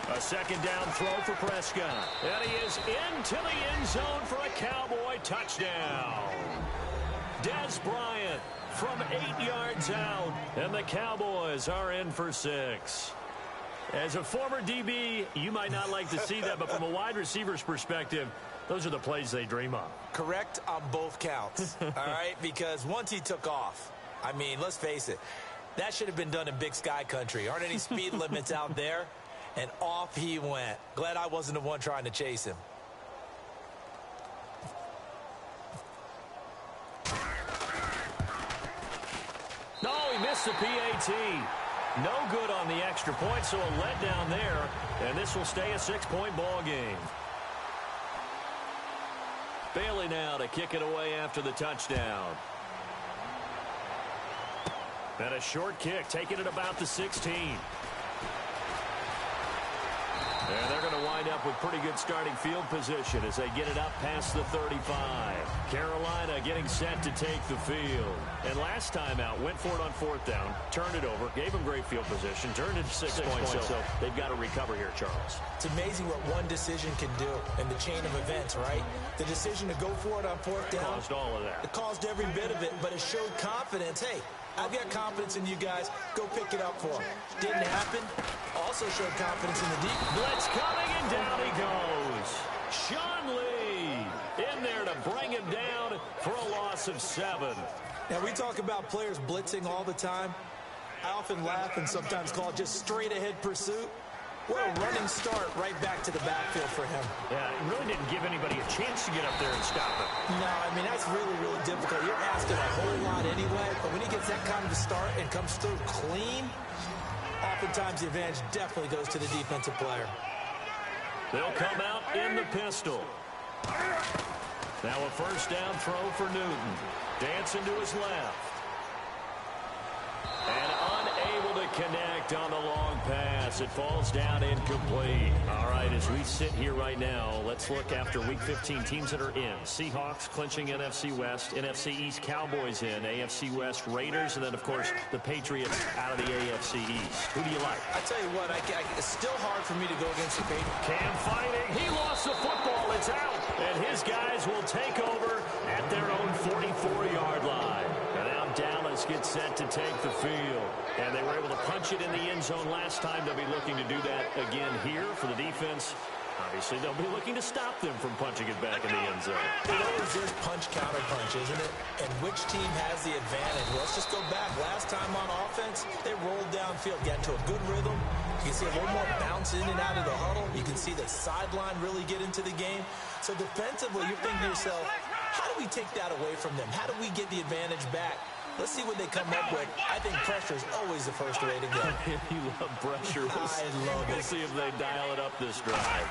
A 2nd down throw for Prescott. And he is into the end zone for a Cowboy touchdown. Des Bryant from 8 yards out. And the Cowboys are in for 6. As a former DB, you might not like to see that, but from a wide receiver's perspective, those are the plays they dream of. Correct on both counts, all right? Because once he took off, I mean, let's face it, that should have been done in Big Sky country. Aren't any speed limits out there? And off he went. Glad I wasn't the one trying to chase him. No, he missed the PAT. No good on the extra point, so a letdown there, and this will stay a 6-point ball game. Bailey now to kick it away after the touchdown. And a short kick, taking it about the 16. And they're going to wind up with pretty good starting field position as they get it up past the 35. Carolina getting set to take the field. And last time out, went for it on 4th down, turned it over, gave them great field position, turned it to 6 points. So they've got to recover here, Charles. It's amazing what one decision can do in the chain of events, right? The decision to go for it on 4th down. Caused all of that. It caused every bit of it, but it showed confidence. Hey, I've got confidence in you guys. Go pick it up for them. Didn't happen. Also showed confidence in the deep. Blitz coming, and down he goes. Sean Lee in there to bring him down for a loss of 7. Now, we talk about players blitzing all the time. I often laugh and sometimes call it just straight-ahead pursuit. What a running start right back to the backfield for him. Yeah, it really didn't give anybody a chance to get up there and stop it. No, I mean, that's really, really difficult. You're asking a whole lot anyway, but when he gets that kind of a start and comes through clean, oftentimes the advantage definitely goes to the defensive player. They'll come out in the pistol. Now a first down throw for Newton. Dancing to his left. And unable to connect on the long pass. It falls down incomplete. All right, as we sit here right now, let's look after Week 15 teams that are in. Seahawks clinching NFC West, NFC East Cowboys in, AFC West Raiders, and then, of course, the Patriots out of the AFC East. Who do you like? I tell you what, it's still hard for me to go against the Patriots. Cam fighting. He lost the football. It's out. And his guys will take over at their own 44-yard line. And now Dallas gets set to take the field. And they were able to punch it in the end zone last time. They'll be looking to do that again here for the defense. Obviously, they'll be looking to stop them from punching it back in the end zone. It always is punch-counter-punch, isn't it? And which team has the advantage? Well, let's just go back. Last time on offense, they rolled downfield, got into a good rhythm. You can see a little more bounce in and out of the huddle. You can see the sideline really get into the game. So defensively, you're thinking to yourself, how do we take that away from them? How do we get the advantage back? Let's see what they come up with. I think pressure is always the first way to go. You love pressure. I love it. We'll see if they dial it up this drive.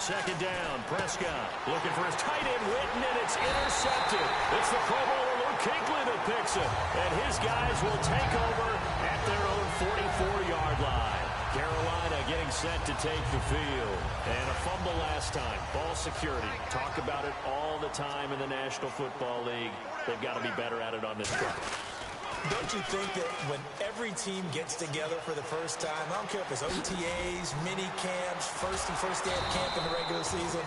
Second down, Prescott looking for his tight end, Witten, and it's intercepted. It's the Pro Bowler Luke Kuechly that picks it, and his guys will take over at their own 44-yard line. Carolina getting set to take the field. And a fumble last time. Ball security. Talk about it all the time in the National Football League. They've got to be better at it on this drive. Don't you think that when every team gets together for the first time, I don't care if it's OTAs, mini camps, first day of camp in the regular season,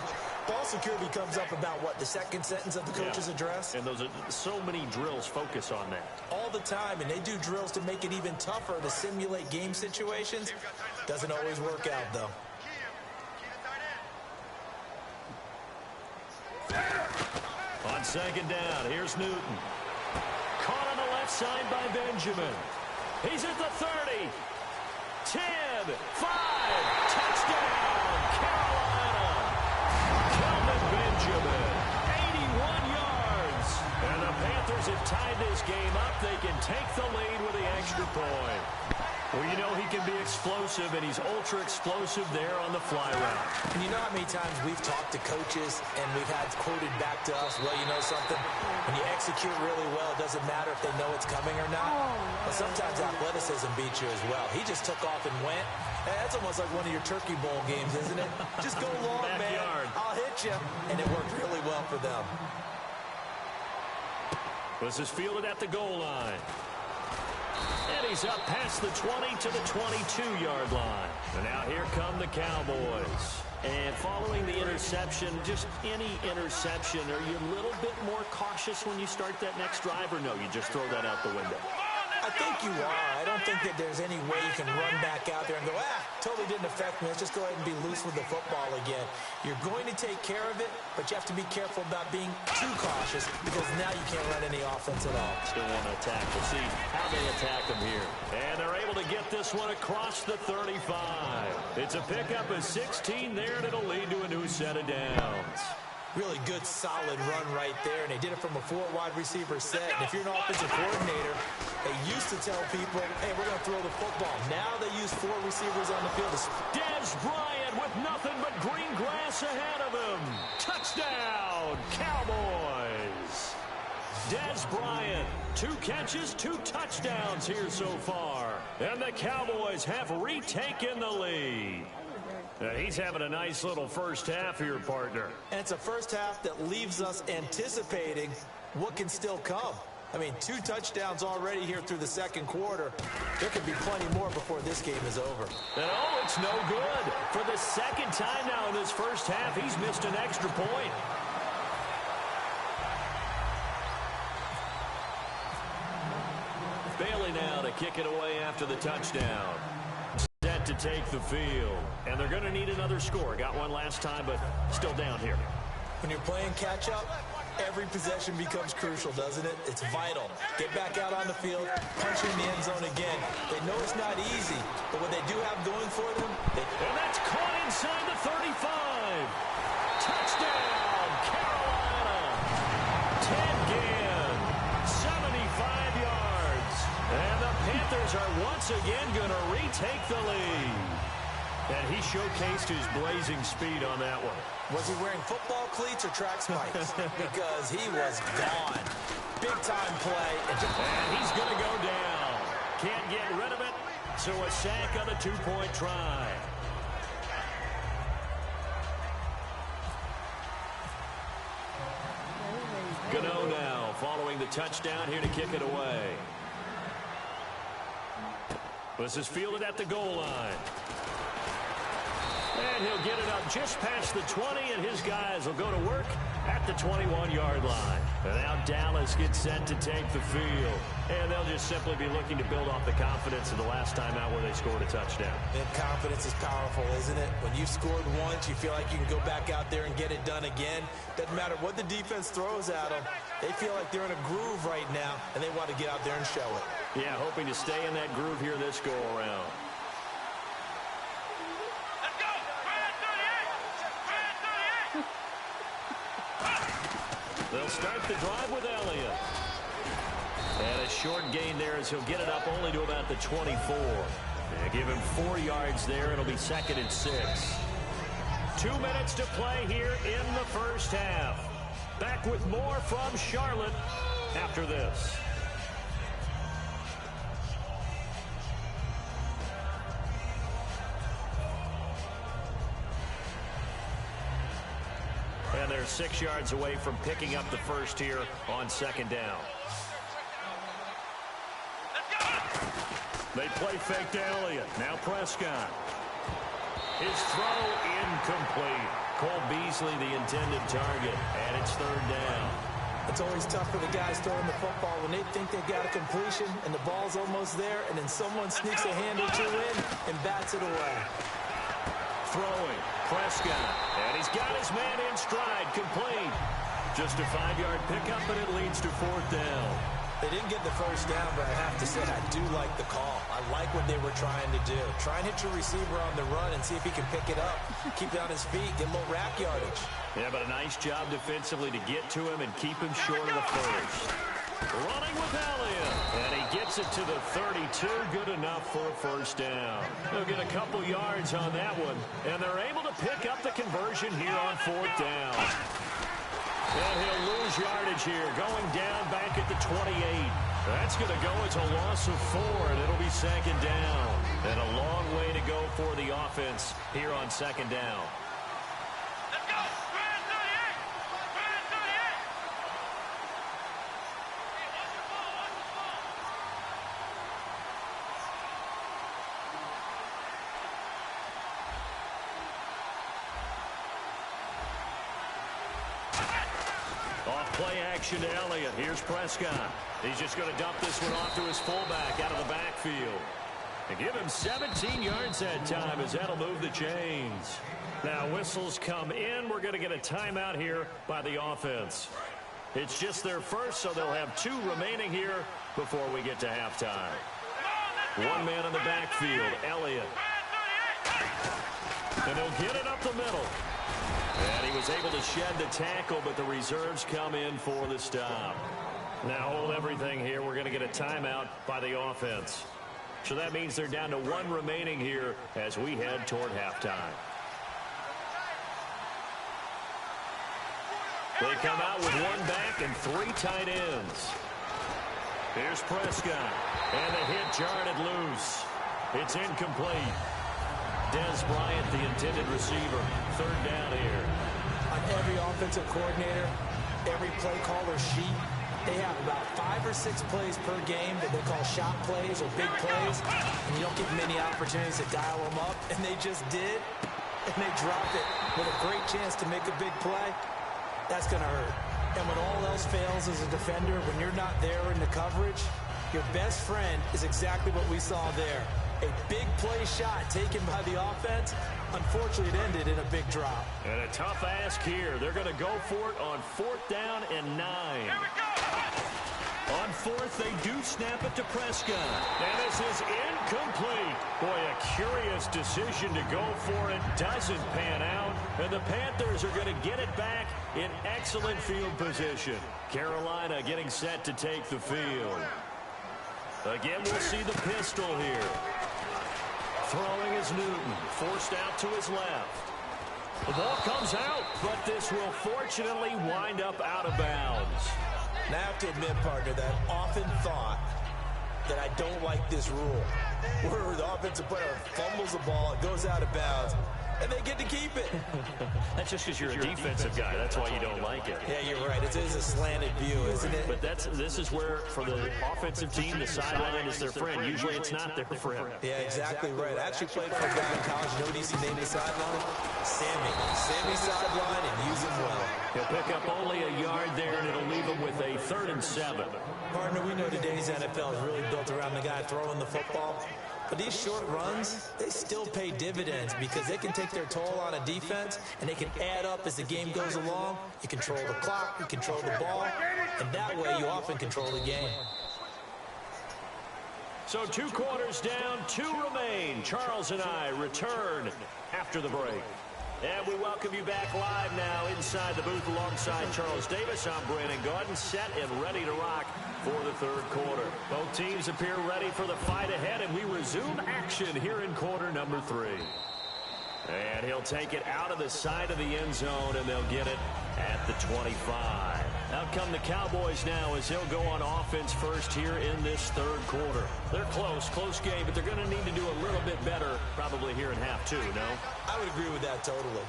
ball security comes up about, what, the second sentence of the coach's address? And those are so many drills focus on that. All the time, and they do drills to make it even tougher to simulate game situations. Doesn't always work out, though. On second down, here's Newton. Caught on the left side by Benjamin. He's at the 30. 10, 5, touchdown, Carolina. Kelvin Benjamin, 81 yards. And the Panthers have tied this game up. They can take the lead with the extra point. Well, you know he can be explosive, and he's ultra-explosive there on the fly route. And you know how many times we've talked to coaches and we've had quoted back to us, well, you know something? When you execute really well, it doesn't matter if they know it's coming or not. But sometimes athleticism beats you as well. He just took off and went. Hey, that's almost like one of your Turkey Bowl games, isn't it? Just go long, man. I'll hit you. And it worked really well for them. This is fielded at the goal line. And he's up past the 20 to the 22-yard line. And now here come the Cowboys. And following the interception, just any interception, are you a little bit more cautious when you start that next drive, or no, you just throw that out the window? I I think you are. I don't think that there's any way you can run back out there and go, totally didn't affect me. Let's just go ahead and be loose with the football again. You're going to take care of it, but you have to be careful about being too cautious because now you can't run any offense at all. Still want to attack. We'll see how they attack them here. And they're able to get this one across the 35. It's a pickup of 16 there, and it'll lead to a new set of downs. Really good, solid run right there, and they did it from a 4 wide receiver set. And if you're an offensive coordinator, they used to tell people, hey, we're going to throw the football. Now they use 4 receivers on the field. Dez Bryant with nothing but green grass ahead of him. Touchdown, Cowboys. Dez Bryant, 2 catches, 2 touchdowns here so far. And the Cowboys have retaken the lead. He's having a nice little first half here, partner. And it's a first half that leaves us anticipating what can still come. I mean, 2 touchdowns already here through the second quarter. There could be plenty more before this game is over. And oh, it's no good. For the second time now in this first half, he's missed an extra point. Bailey now to kick it away after the touchdown. Set to take the field. And they're going to need another score. Got one last time, but still down here. When you're playing catch-up, every possession becomes crucial, doesn't it? It's vital. Get back out on the field, punch in the end zone again. They know it's not easy, but what they do have going for them... And that's caught inside the 35. Touchdown, Carolina. Ted Ginn, 75 yards. And the Panthers are once again going to retake the lead. And he showcased his blazing speed on that one. Was he wearing football cleats or track spikes? Because he was gone. Big-time play. And he's going to go down. Can't get rid of it, so a sack on a 2-point try. Gano now following the touchdown here to kick it away. This is fielded at the goal line. And he'll get it up just past the 20, and his guys will go to work at the 21-yard line. And now Dallas gets set to take the field. And they'll just simply be looking to build off the confidence of the last time out where they scored a touchdown. And confidence is powerful, isn't it? When you've scored once, you feel like you can go back out there and get it done again. Doesn't matter what the defense throws at them. They feel like they're in a groove right now, and they want to get out there and show it. Yeah, hoping to stay in that groove here this go-around. They'll start the drive with Elliott. And a short gain there as he'll get it up only to about the 24. And give him 4 yards there. It'll be 2nd and 6. 2 minutes to play here in the first half. Back with more from Charlotte after this. And they're 6 yards away from picking up the first here on 2nd down. They play fake to Elliott. Now Prescott. His throw incomplete. Cole Beasley the intended target. And it's 3rd down. It's always tough for the guys throwing the football when they think they've got a completion and the ball's almost there, and then someone sneaks a hand or 2 in and bats it away. Throwing, Prescott, and he's got his man in stride, complete. Just a 5-yard pickup, and it leads to 4th down. They didn't get the first down, but I have to say I do like the call. I like what they were trying to do. Try and hit your receiver on the run and see if he can pick it up. Keep it on his feet, get a little rack yardage. Yeah, but a nice job defensively to get to him and keep him short of the first. Running with Elliott, and he gets it to the 32, good enough for a 1st down. They'll get a couple yards on that one, and they're able to pick up the conversion here on 4th down. And he'll lose yardage here, going down back at the 28. That's going to go as a loss of 4, and it'll be 2nd down. And a long way to go for the offense here on 2nd down. Off play action to Elliott. Here's Prescott. He's just going to dump this one off to his fullback out of the backfield. And give him 17 yards that time as that'll move the chains. Now whistles come in. We're going to get a timeout here by the offense. It's just their first, so they'll have 2 remaining here before we get to halftime. One man in the backfield, Elliott. And he'll get it up the middle. And he was able to shed the tackle, but the reserves come in for the stop. Now hold everything here. We're going to get a timeout by the offense. So that means they're down to 1 remaining here as we head toward halftime. They come out with 1 back and 3 tight ends. Here's Prescott. And the hit jarred loose. It's incomplete. Des Bryant, the intended receiver. 3rd down here. On every offensive coordinator, every play caller sheet, they have about 5 or 6 plays per game that they call shot plays or big plays. And you don't get many opportunities to dial them up. And they just did. And they dropped it with a great chance to make a big play. That's going to hurt. And when all else fails as a defender, when you're not there in the coverage, your best friend is exactly what we saw there. A big play shot taken by the offense. Unfortunately, it ended in a big drop. And a tough ask here. They're going to go for it on 4th down and 9. On 4th, they do snap it to Prescott. And this is incomplete. Boy, a curious decision to go for it. Doesn't pan out. And the Panthers are going to get it back in excellent field position. Carolina getting set to take the field. Again, we'll see the pistol here. Throwing is Newton. Forced out to his left. The ball comes out, but this will fortunately wind up out of bounds. And I have to admit, partner, that I've often thought that I don't like this rule, where the offensive player fumbles the ball, it goes out of bounds, and they get to keep it. That's just because you're a defensive guy. That's why you don't like it. Yeah, you're right. It is a slanted view, isn't it? But this is where, for the offensive team, the sideline is their friend. Usually it's not their friend. Yeah, exactly right. I actually played for a guy in college. You know what he used to name the sideline? Sammy. Sammy sideline, and use him well. He'll pick up only a yard there, and it'll leave him with a 3rd and 7. Partner, we know today's NFL is really built around the guy throwing the football. But these short runs, they still pay dividends because they can take their toll on a defense, and they can add up as the game goes along. You control the clock, you control the ball, and that way you often control the game. So 2 quarters down, 2 remain. Charles and I return after the break. And we welcome you back live now inside the booth alongside Charles Davis. I'm Brandon Gaudin, set and ready to rock for the 3rd quarter. Both teams appear ready for the fight ahead, and we resume action here in quarter number 3. And he'll take it out of the side of the end zone, and they'll get it at the 25. Out come the Cowboys now as he'll go on offense first here in this 3rd quarter. They're close game, but they're going to need to do a little bit better probably here in half 2, no? I would agree with that totally.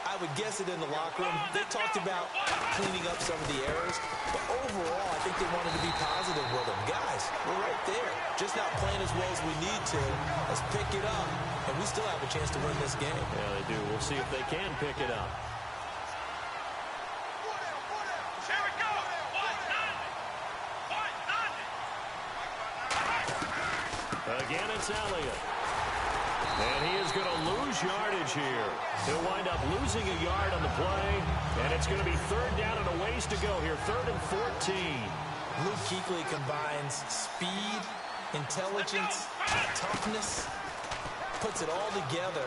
I would guess it in the locker room. They talked about cleaning up some of the errors, but overall, I think they wanted to be positive with them. Guys, we're right there. Just not playing as well as we need to. Let's pick it up, and we still have a chance to win this game. Yeah, they do. We'll see if they can pick it up. Again, it's Elliott. And he is going to lose yardage here. He'll wind up losing a yard on the play, and it's going to be 3rd down and a ways to go here, 3rd and 14. Luke Kuechly combines speed, intelligence, toughness, puts it all together.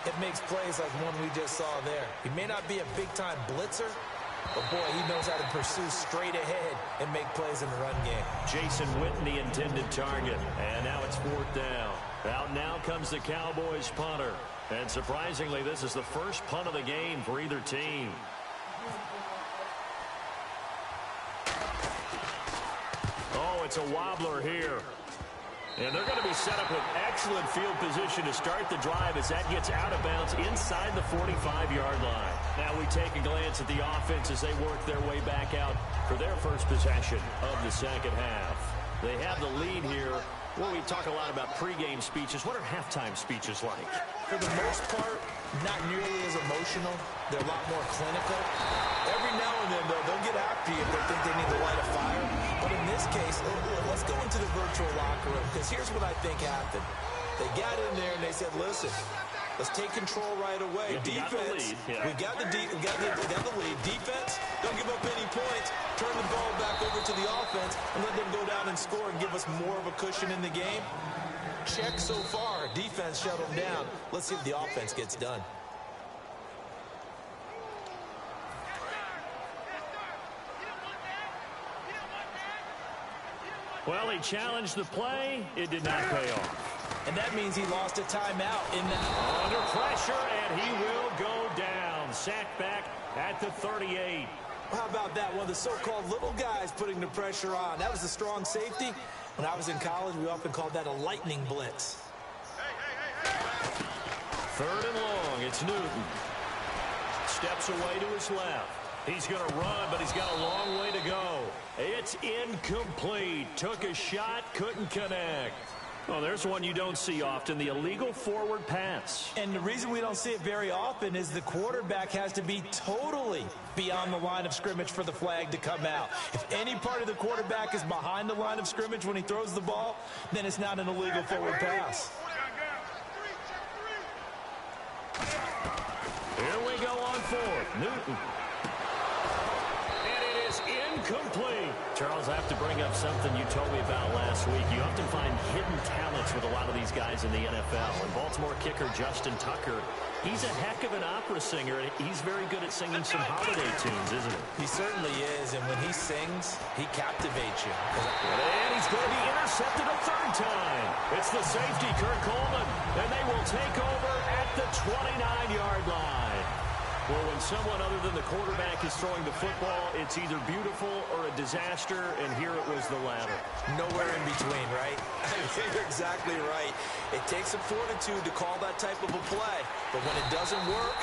It makes plays like one we just saw there. He may not be a big-time blitzer, but, boy, he knows how to pursue straight ahead and make plays in the run game. Jason Witten, the intended target. And now it's 4th down. Out now comes the Cowboys punter. And surprisingly, this is the first punt of the game for either team. Oh, it's a wobbler here. And they're going to be set up with excellent field position to start the drive as that gets out of bounds inside the 45-yard line. Now we take a glance at the offense. offense as they work their way back out for their first possession of the second half. They have the lead here. Well, we talk a lot about pregame speeches. What are halftime speeches like? For the most part, not nearly as emotional. They're a lot more clinical. Every now and then, though, they'll get after you if they think they need to light a fire. But in this case, let's go into the virtual locker room, because here's what I think happened. They got in there and they said, listen, let's take control right away. Defense, we got the lead. Defense, don't give up any points. Turn the ball back over to the offense and let them go down and score and give us more of a cushion in the game. Check so far. Defense shut them down. Let's see if the offense gets done. Well, he challenged the play. It did not pay off. And that means he lost a timeout in that. Under pressure, and he will go down. Sacked back at the 38. How about that? One of the so-called little guys putting the pressure on. That was a strong safety. When I was in college, we often called that a lightning blitz. Third and long. It's Newton. Steps away to his left. He's going to run, but he's got a long way to go. It's incomplete. Took a shot, couldn't connect. Well, there's one you don't see often, the illegal forward pass. And the reason we don't see it very often is the quarterback has to be totally beyond the line of scrimmage for the flag to come out. If any part of the quarterback is behind the line of scrimmage when he throws the ball, then it's not an illegal forward pass. Here we go on fourth. Newton. And it is incomplete. Charles, I have to bring up something you told me about last week. You often find hidden talents with a lot of these guys in the NFL. And Baltimore kicker Justin Tucker, he's a heck of an opera singer, and he's very good at singing some holiday tunes, isn't he? He certainly is, and when he sings, he captivates you. And he's going to be intercepted a third time. It's the safety, Kurt Coleman, and they will take over at the 29-yard line. Well, when someone other than the quarterback is throwing the football, it's either beautiful or a disaster, and here it was the latter. Nowhere in between, right? You're exactly right. It takes some fortitude to call that type of a play, but when it doesn't work,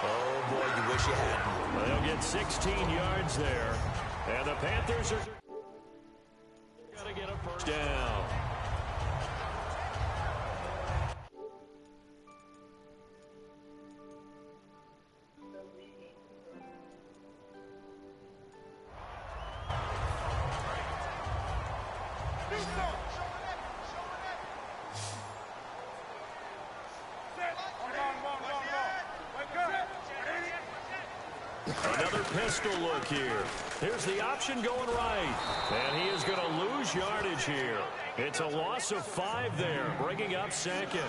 oh boy, you wish you hadn't. Well, they'll get 16 yards there, and the Panthers are going to get a first down. Another pistol look here. Here's the option going right. And he is going to lose yardage here. It's a loss of 5 there, bringing up second.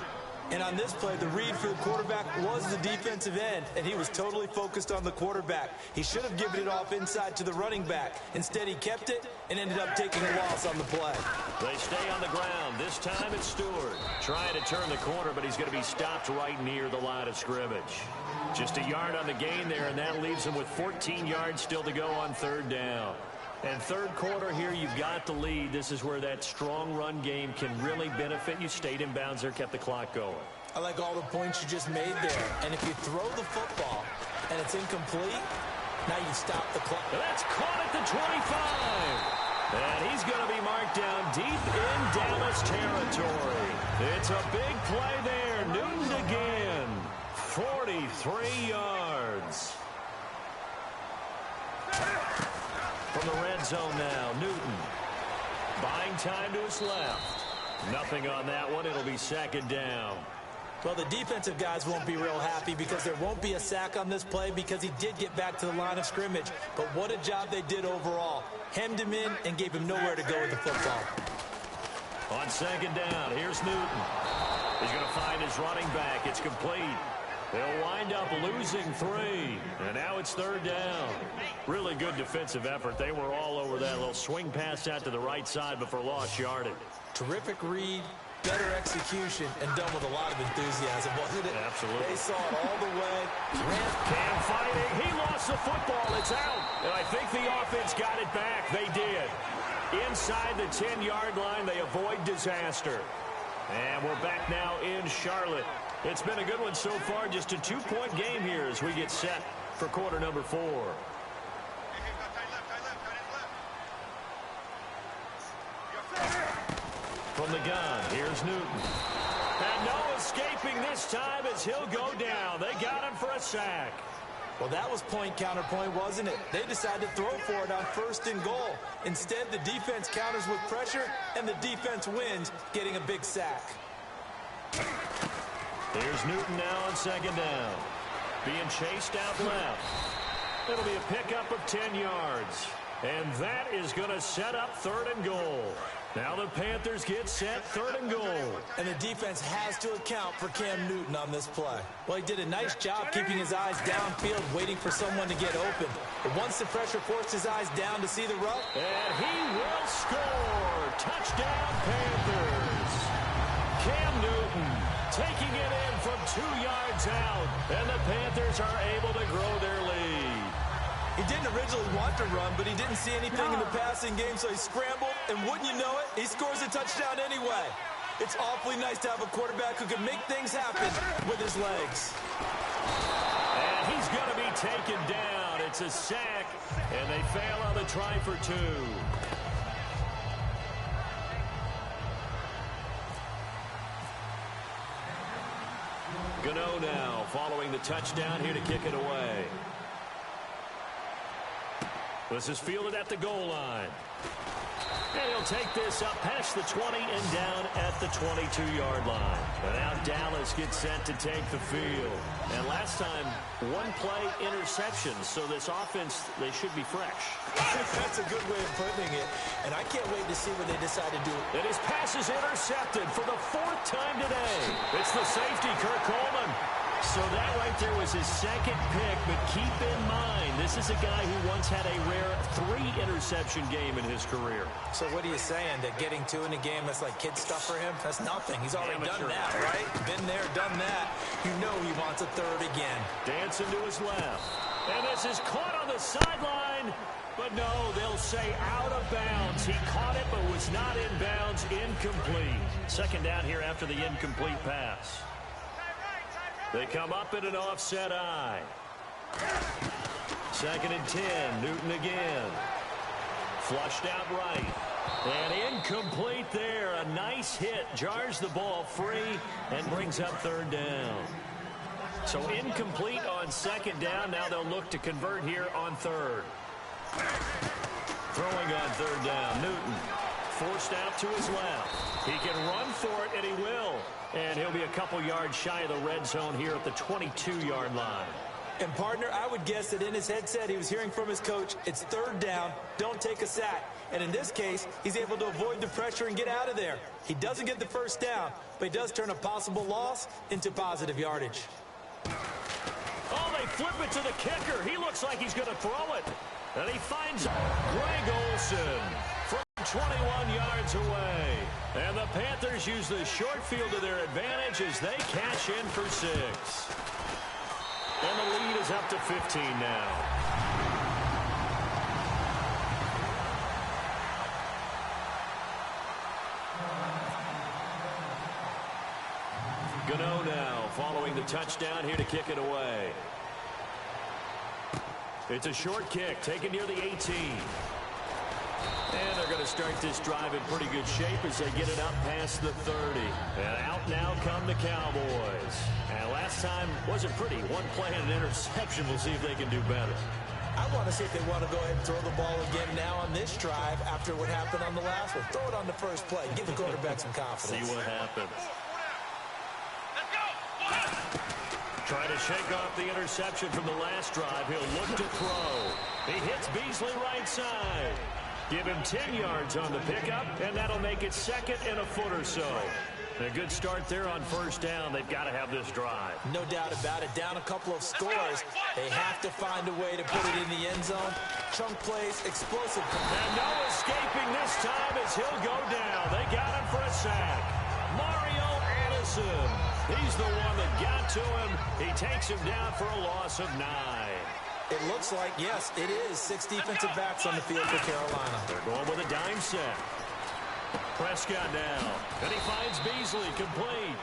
And on this play, the read for the quarterback was the defensive end, and he was totally focused on the quarterback. He should have given it off inside to the running back. Instead, he kept it and ended up taking a loss on the play. They stay on the ground. This time it's Stewart trying to turn the corner, but he's going to be stopped right near the line of scrimmage. Just a yard on the gain there, and that leaves him with 14 yards still to go on third down. And third quarter here, you've got the lead. This is where that strong run game can really benefit you. Stayed in bounds there, kept the clock going. I like all the points you just made there. And if you throw the football and it's incomplete, now you stop the clock. That's caught at the 25. And he's going to be marked down deep in Dallas territory. It's a big play there. Newton again. 43 yards. From the red zone now, Newton. Buying time to his left. Nothing on that one. It'll be second down. Well, the defensive guys won't be real happy because there won't be a sack on this play because he did get back to the line of scrimmage. But what a job they did overall. Hemmed him in and gave him nowhere to go with the football. On second down, here's Newton. He's going to find his running back. It's complete. They'll wind up losing 3. And now it's third down. Really good defensive effort. They were all over that little swing pass out to the right side before lost yardage. Terrific read, better execution, and done with a lot of enthusiasm, wasn't it? Absolutely. They saw it all the way. Cam fighting. He lost the football. It's out. And I think the offense got it back. They did. Inside the 10-yard line, they avoid disaster. And we're back now in Charlotte. It's been a good one so far. Just a 2-point game here as we get set for quarter number 4. from the gun. Here's Newton. And no escaping this time as he'll go down. They got him for a sack. Well, that was point counterpoint, wasn't it? They decided to throw for it on 1st and goal. Instead, the defense counters with pressure, and the defense wins, getting a big sack. Here's Newton now on 2nd down. Being chased out left. It'll be a pickup of 10 yards. And that is going to set up 3rd and goal. Now the Panthers get set 3rd and goal. And the defense has to account for Cam Newton on this play. Well, he did a nice job keeping his eyes downfield, waiting for someone to get open. But once the pressure forced his eyes down to see the route. And he will score. Touchdown, Panthers. Cam Newton taking it in from 2 yards out. And the Panthers are able to grow their lead. He didn't originally want to run, but he didn't see anything in the passing game, so he scrambled, and wouldn't you know it, he scores a touchdown anyway. It's awfully nice to have a quarterback who can make things happen with his legs. And he's going to be taken down. It's a sack, and they fail on the try for 2. Gano now following the touchdown here to kick it away. This is fielded at the goal line. And he'll take this up past the 20 and down at the 22-yard line. And now Dallas gets set to take the field. And last time, 1-play interception. So this offense, they should be fresh. That's a good way of putting it. And I can't wait to see what they decide to do. And his pass is intercepted for the 4th time today. It's the safety, Kirk Coleman. So that right there was his 2nd pick, but keep in mind, this is a guy who once had a rare 3-interception game in his career. So what are you saying, that getting 2 in a game, that's like kid stuff for him? That's nothing. He's already done that, right? Been there, done that. You know he wants a 3rd again. Dancing to his left. And this is caught on the sideline. But no, they'll say out of bounds. He caught it, but was not in bounds. Incomplete. 2nd down here after the incomplete pass. They come up in an offset eye. 2nd and 10. Newton again. Flushed out right. And incomplete there. A nice hit. Jars the ball free and brings up 3rd down. So incomplete on 2nd down. Now they'll look to convert here on 3rd. Throwing on 3rd down. Newton forced out to his left. He can run for it, and he will. And he'll be a couple yards shy of the red zone here at the 22-yard line. And, partner, I would guess that in his headset he was hearing from his coach, it's 3rd down, don't take a sack. And in this case, he's able to avoid the pressure and get out of there. He doesn't get the 1st down, but he does turn a possible loss into positive yardage. Oh, they flip it to the kicker. He looks like he's going to throw it. And he finds Greg Olsen from 21 yards away. And the Panthers use the short field to their advantage as they cash in for 6. And the lead is up to 15 now. Gano now following the touchdown here to kick it away. It's a short kick taken near the 18. And they're going to start this drive in pretty good shape as they get it up past the 30. And out now come the Cowboys. And last time wasn't pretty. 1 play and an interception. We'll see if they can do better. I want to see if they want to go ahead and throw the ball again now on this drive after what happened on the last one. Throw it on the first play. Give the quarterback some confidence. See what happens. Trying to shake off the interception from the last drive. He'll look to throw. He hits Beasley right side. Give him 10 yards on the pickup, and that'll make it 2nd and a foot or so. A good start there on 1st down. They've got to have this drive. No doubt about it. Down a couple of scores. They have to find a way to put it in the end zone. Chunk plays, explosive. And no escaping this time as he'll go down. They got him for a sack. Mario Addison. He's the one that got to him. He takes him down for a loss of 9. It looks like, yes, it is 6 defensive backs on the field for Carolina. They're going with a dime set. Prescott now. And he finds Beasley complete.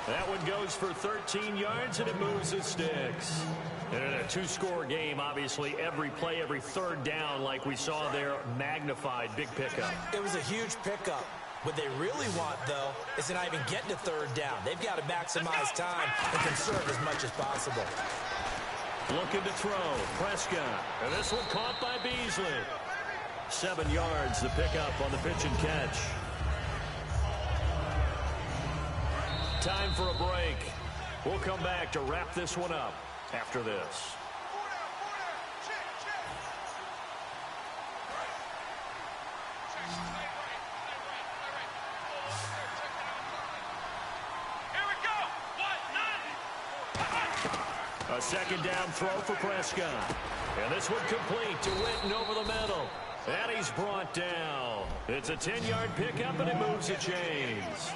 That one goes for 13 yards, and it moves the sticks. And in a 2-score game, obviously, every play, every 3rd down, like we saw there, magnified. Big pickup. It was a huge pickup. What they really want, though, is to not even get to third down. They've got to maximize time and conserve as much as possible. Looking to throw. Prescott. And this one caught by Beasley. 7 yards to pick up on the pitch and catch. Time for a break. We'll come back to wrap this one up after this. A second down throw for Prescott. And this one complete to Witten over the middle. And he's brought down. It's a 10-yard pickup, and it moves the chains.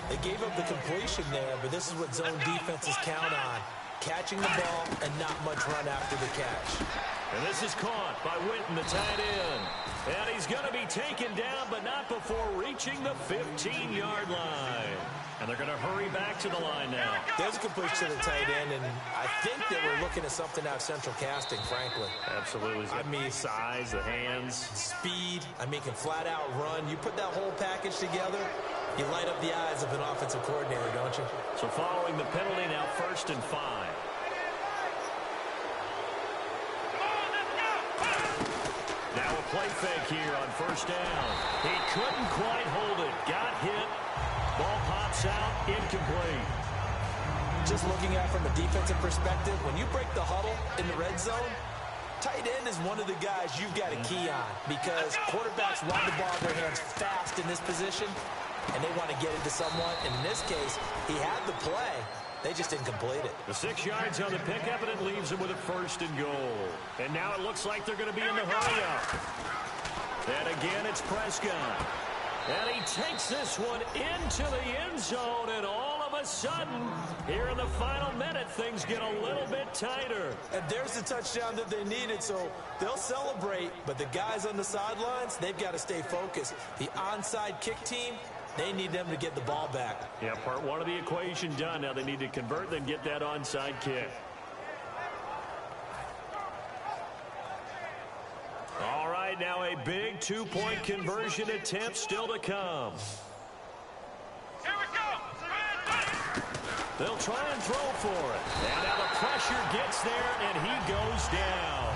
They gave up the completion there, but this is what zone defenses count on. Catching the ball and not much run after the catch. And this is caught by Witten, the tight end. And he's going to be taken down, but not before reaching the 15-yard line. And they're going to hurry back to the line now. There's a completion to the tight end, and I think that we're looking at something out of central casting, frankly. Absolutely. I mean, size, the hands. Speed. I mean, can flat out run. You put that whole package together, you light up the eyes of an offensive coordinator, don't you? So following the penalty, now 1st and 5. Now a play fake here on 1st down. He couldn't quite hold it. Got hit. Ball pops out. Incomplete. Just looking at it from a defensive perspective, when you break the huddle in the red zone, tight end is one of the guys you've got to key on because quarterbacks want the ball in their hands fast in this position, and they want to get it to someone. And in this case, he had the play. They just didn't complete it. The 6 yards on the pickup, and it leaves him with a 1st and goal. And now it looks like they're going to be in the hurry-up. And again, it's Prescott. And he takes this one into the end zone, and all of a sudden, here in the final minute, things get a little bit tighter. And there's the touchdown that they needed, so they'll celebrate. But the guys on the sidelines, they've got to stay focused. The onside kick team, they need them to get the ball back. Yeah, part one of the equation done. Now they need to convert, then get that onside kick. All right, now a big 2-point conversion attempt still to come. Here we go. They'll try and throw for it. And now the pressure gets there, and he goes down.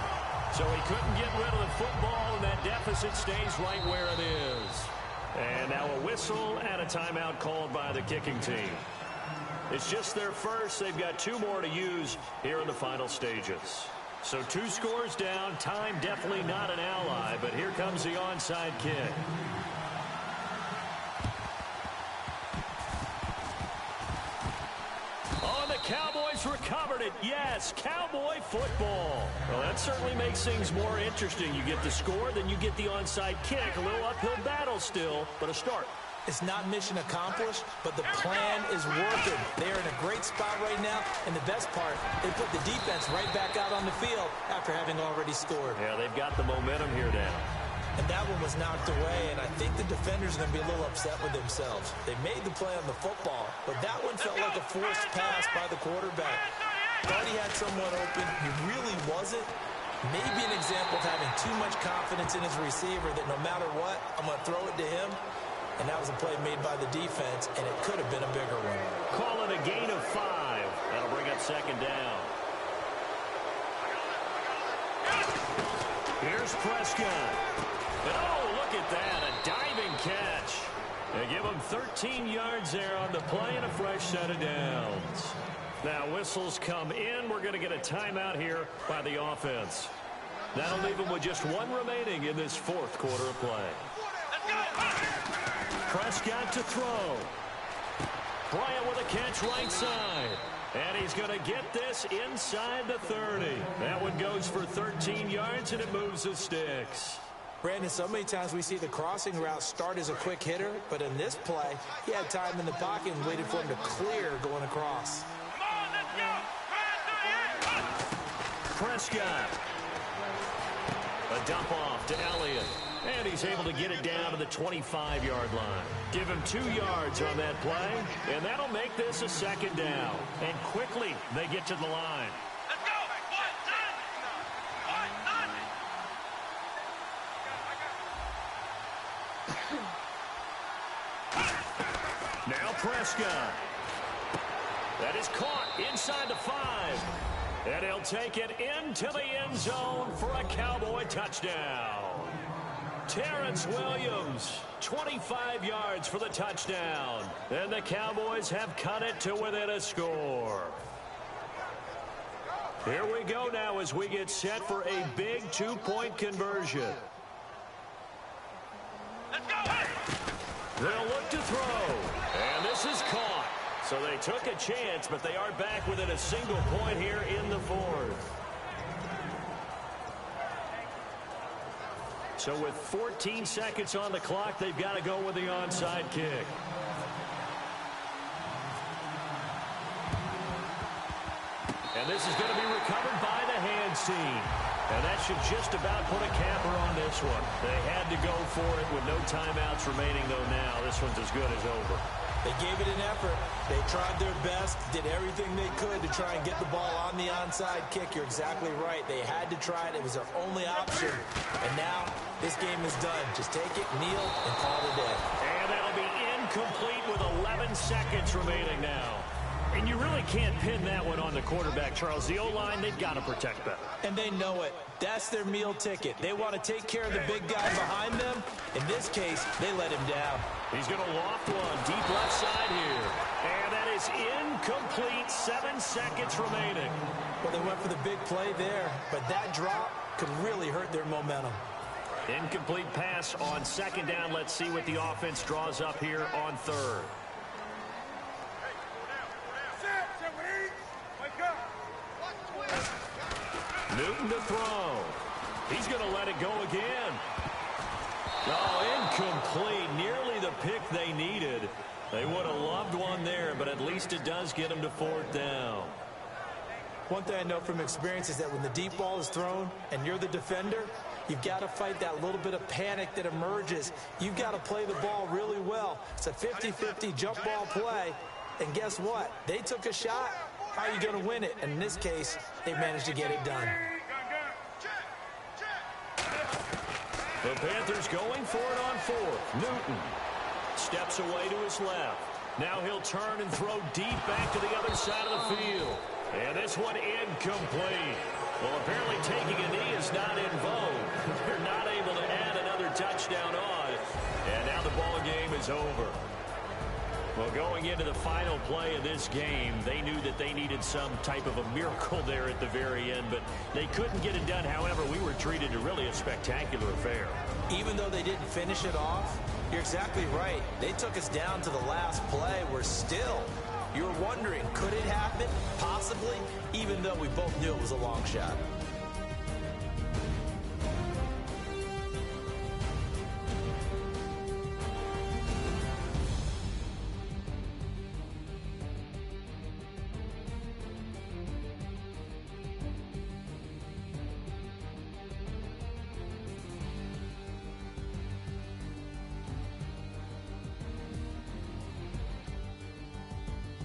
So he couldn't get rid of the football, and that deficit stays right where it is. And now a whistle and a timeout called by the kicking team. It's just their first. They've got 2 more to use here in the final stages. So 2 scores down. Time definitely not an ally, but here comes the onside kick. Oh, and the Cowboys recovered it. Yes, Cowboy football. Well, that certainly makes things more interesting. You get the score, then you get the onside kick. A little uphill battle still, but a start. It's not mission accomplished, but the plan is working. They are in a great spot right now, and the best part, they put the defense right back out on the field after having already scored. Yeah, they've got the momentum here now. And that one was knocked away, and I think the defenders are going to be a little upset with themselves. They made the play on the football, but that one felt like a forced pass by the quarterback. Thought he had someone open. He really wasn't. Maybe an example of having too much confidence in his receiver that no matter what, I'm going to throw it to him. And that was a play made by the defense, and it could have been a bigger one. Call it a gain of 5. That'll bring up 2nd down. Here's Prescott. And oh, look at that, a diving catch. They give him 13 yards there on the play and a fresh set of downs. Now whistles come in. We're going to get a timeout here by the offense. That'll leave them with just 1 remaining in this 4th quarter of play. Prescott to throw. Bryant with a catch right side. And he's going to get this inside the 30. That one goes for 13 yards, and it moves the sticks. Brandon, so many times we see the crossing route start as a quick hitter, but in this play, he had time in the pocket and waited for him to clear going across. Come on, let's go. Prescott. A dump off to Elliott. And he's able to get it down to the 25-yard line. Give him 2 yards on that play, and that'll make this a 2nd down. And quickly, they get to the line. Let's go. Now Prescott. That is caught inside the 5. And he'll take it into the end zone for a Cowboy touchdown. Terrence Williams, 25 yards for the touchdown. And the Cowboys have cut it to within a score. Here we go now as we get set for a big 2-point conversion. Let's go. They'll look to throw. And this is caught. So they took a chance, but they are back within a single point here in the 4th. So with 14 seconds on the clock, they've got to go with the onside kick. And this is going to be recovered by the hands team. And that should just about put a capper on this one. They had to go for it with no timeouts remaining, though now this one's as good as over. They gave it an effort. They tried their best, did everything they could to try and get the ball on the onside kick. You're exactly right. They had to try it. It was their only option. And now this game is done. Just take it, kneel, and call it a day. And that'll be incomplete with 11 seconds remaining now. And you really can't pin that one on the quarterback, Charles. The O-line, they've got to protect better. And they know it. That's their meal ticket. They want to take care of the big guy behind them. In this case, they let him down. He's going to loft one deep left side here. And that is incomplete. 7 seconds remaining. Well, they went for the big play there, but that drop could really hurt their momentum. Incomplete pass on 2nd down. Let's see what the offense draws up here on 3rd. Newton to throw. He's going to let it go again. Oh, incomplete. Nearly the pick they needed. They would have loved one there, but at least it does get them to 4th down. One thing I know from experience is that when the deep ball is thrown and you're the defender, you've got to fight that little bit of panic that emerges. You've got to play the ball really well. It's a 50-50 jump ball play. And guess what? They took a shot. How are you going to win it? And in this case, they managed to get it done. The Panthers going for it on 4th. Newton steps away to his left. Now he'll turn and throw deep back to the other side of the field. And this one incomplete. Well, apparently taking a knee is not in vogue. They're not able to add another touchdown on. And now the ball game is over. Well, going into the final play of this game, they knew that they needed some type of a miracle there at the very end, but they couldn't get it done. However, we were treated to really a spectacular affair. Even though they didn't finish it off, you're exactly right. They took us down to the last play. We're still, you're wondering, could it happen? Possibly, even though we both knew it was a long shot.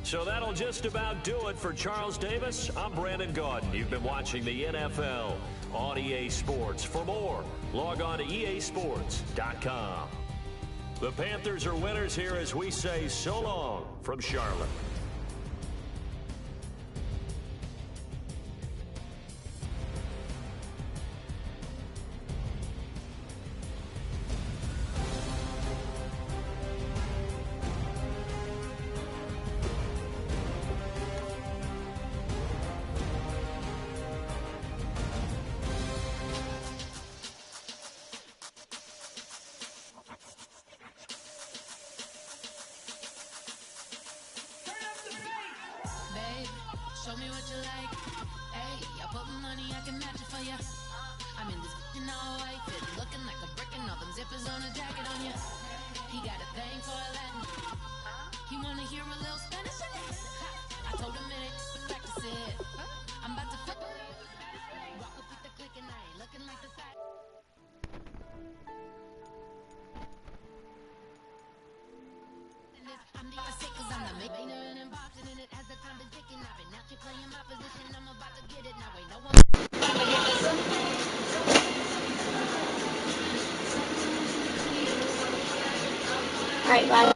So that'll just about do it for Charles Davis. I'm Brandon Gaudin. You've been watching the NFL on EA Sports. For more, log on to easports.com. The Panthers are winners here as we say so long from Charlotte. Show me what you like. Hey, I put money, I can match it for ya. I'm in this all white fit, looking like a brick and all them zippers on a jacket on ya. He got a thing for a Latin. He wanna hear a little Spanish in it. I told him it, practice it. I'm about to flip. Walk up with the click and I ain't looking like the side. I'm the cause I'm the main and boxing in it as the time been ticking. I've been out here playing my position. I'm about to get it now. Ain't no one. Alright, bye.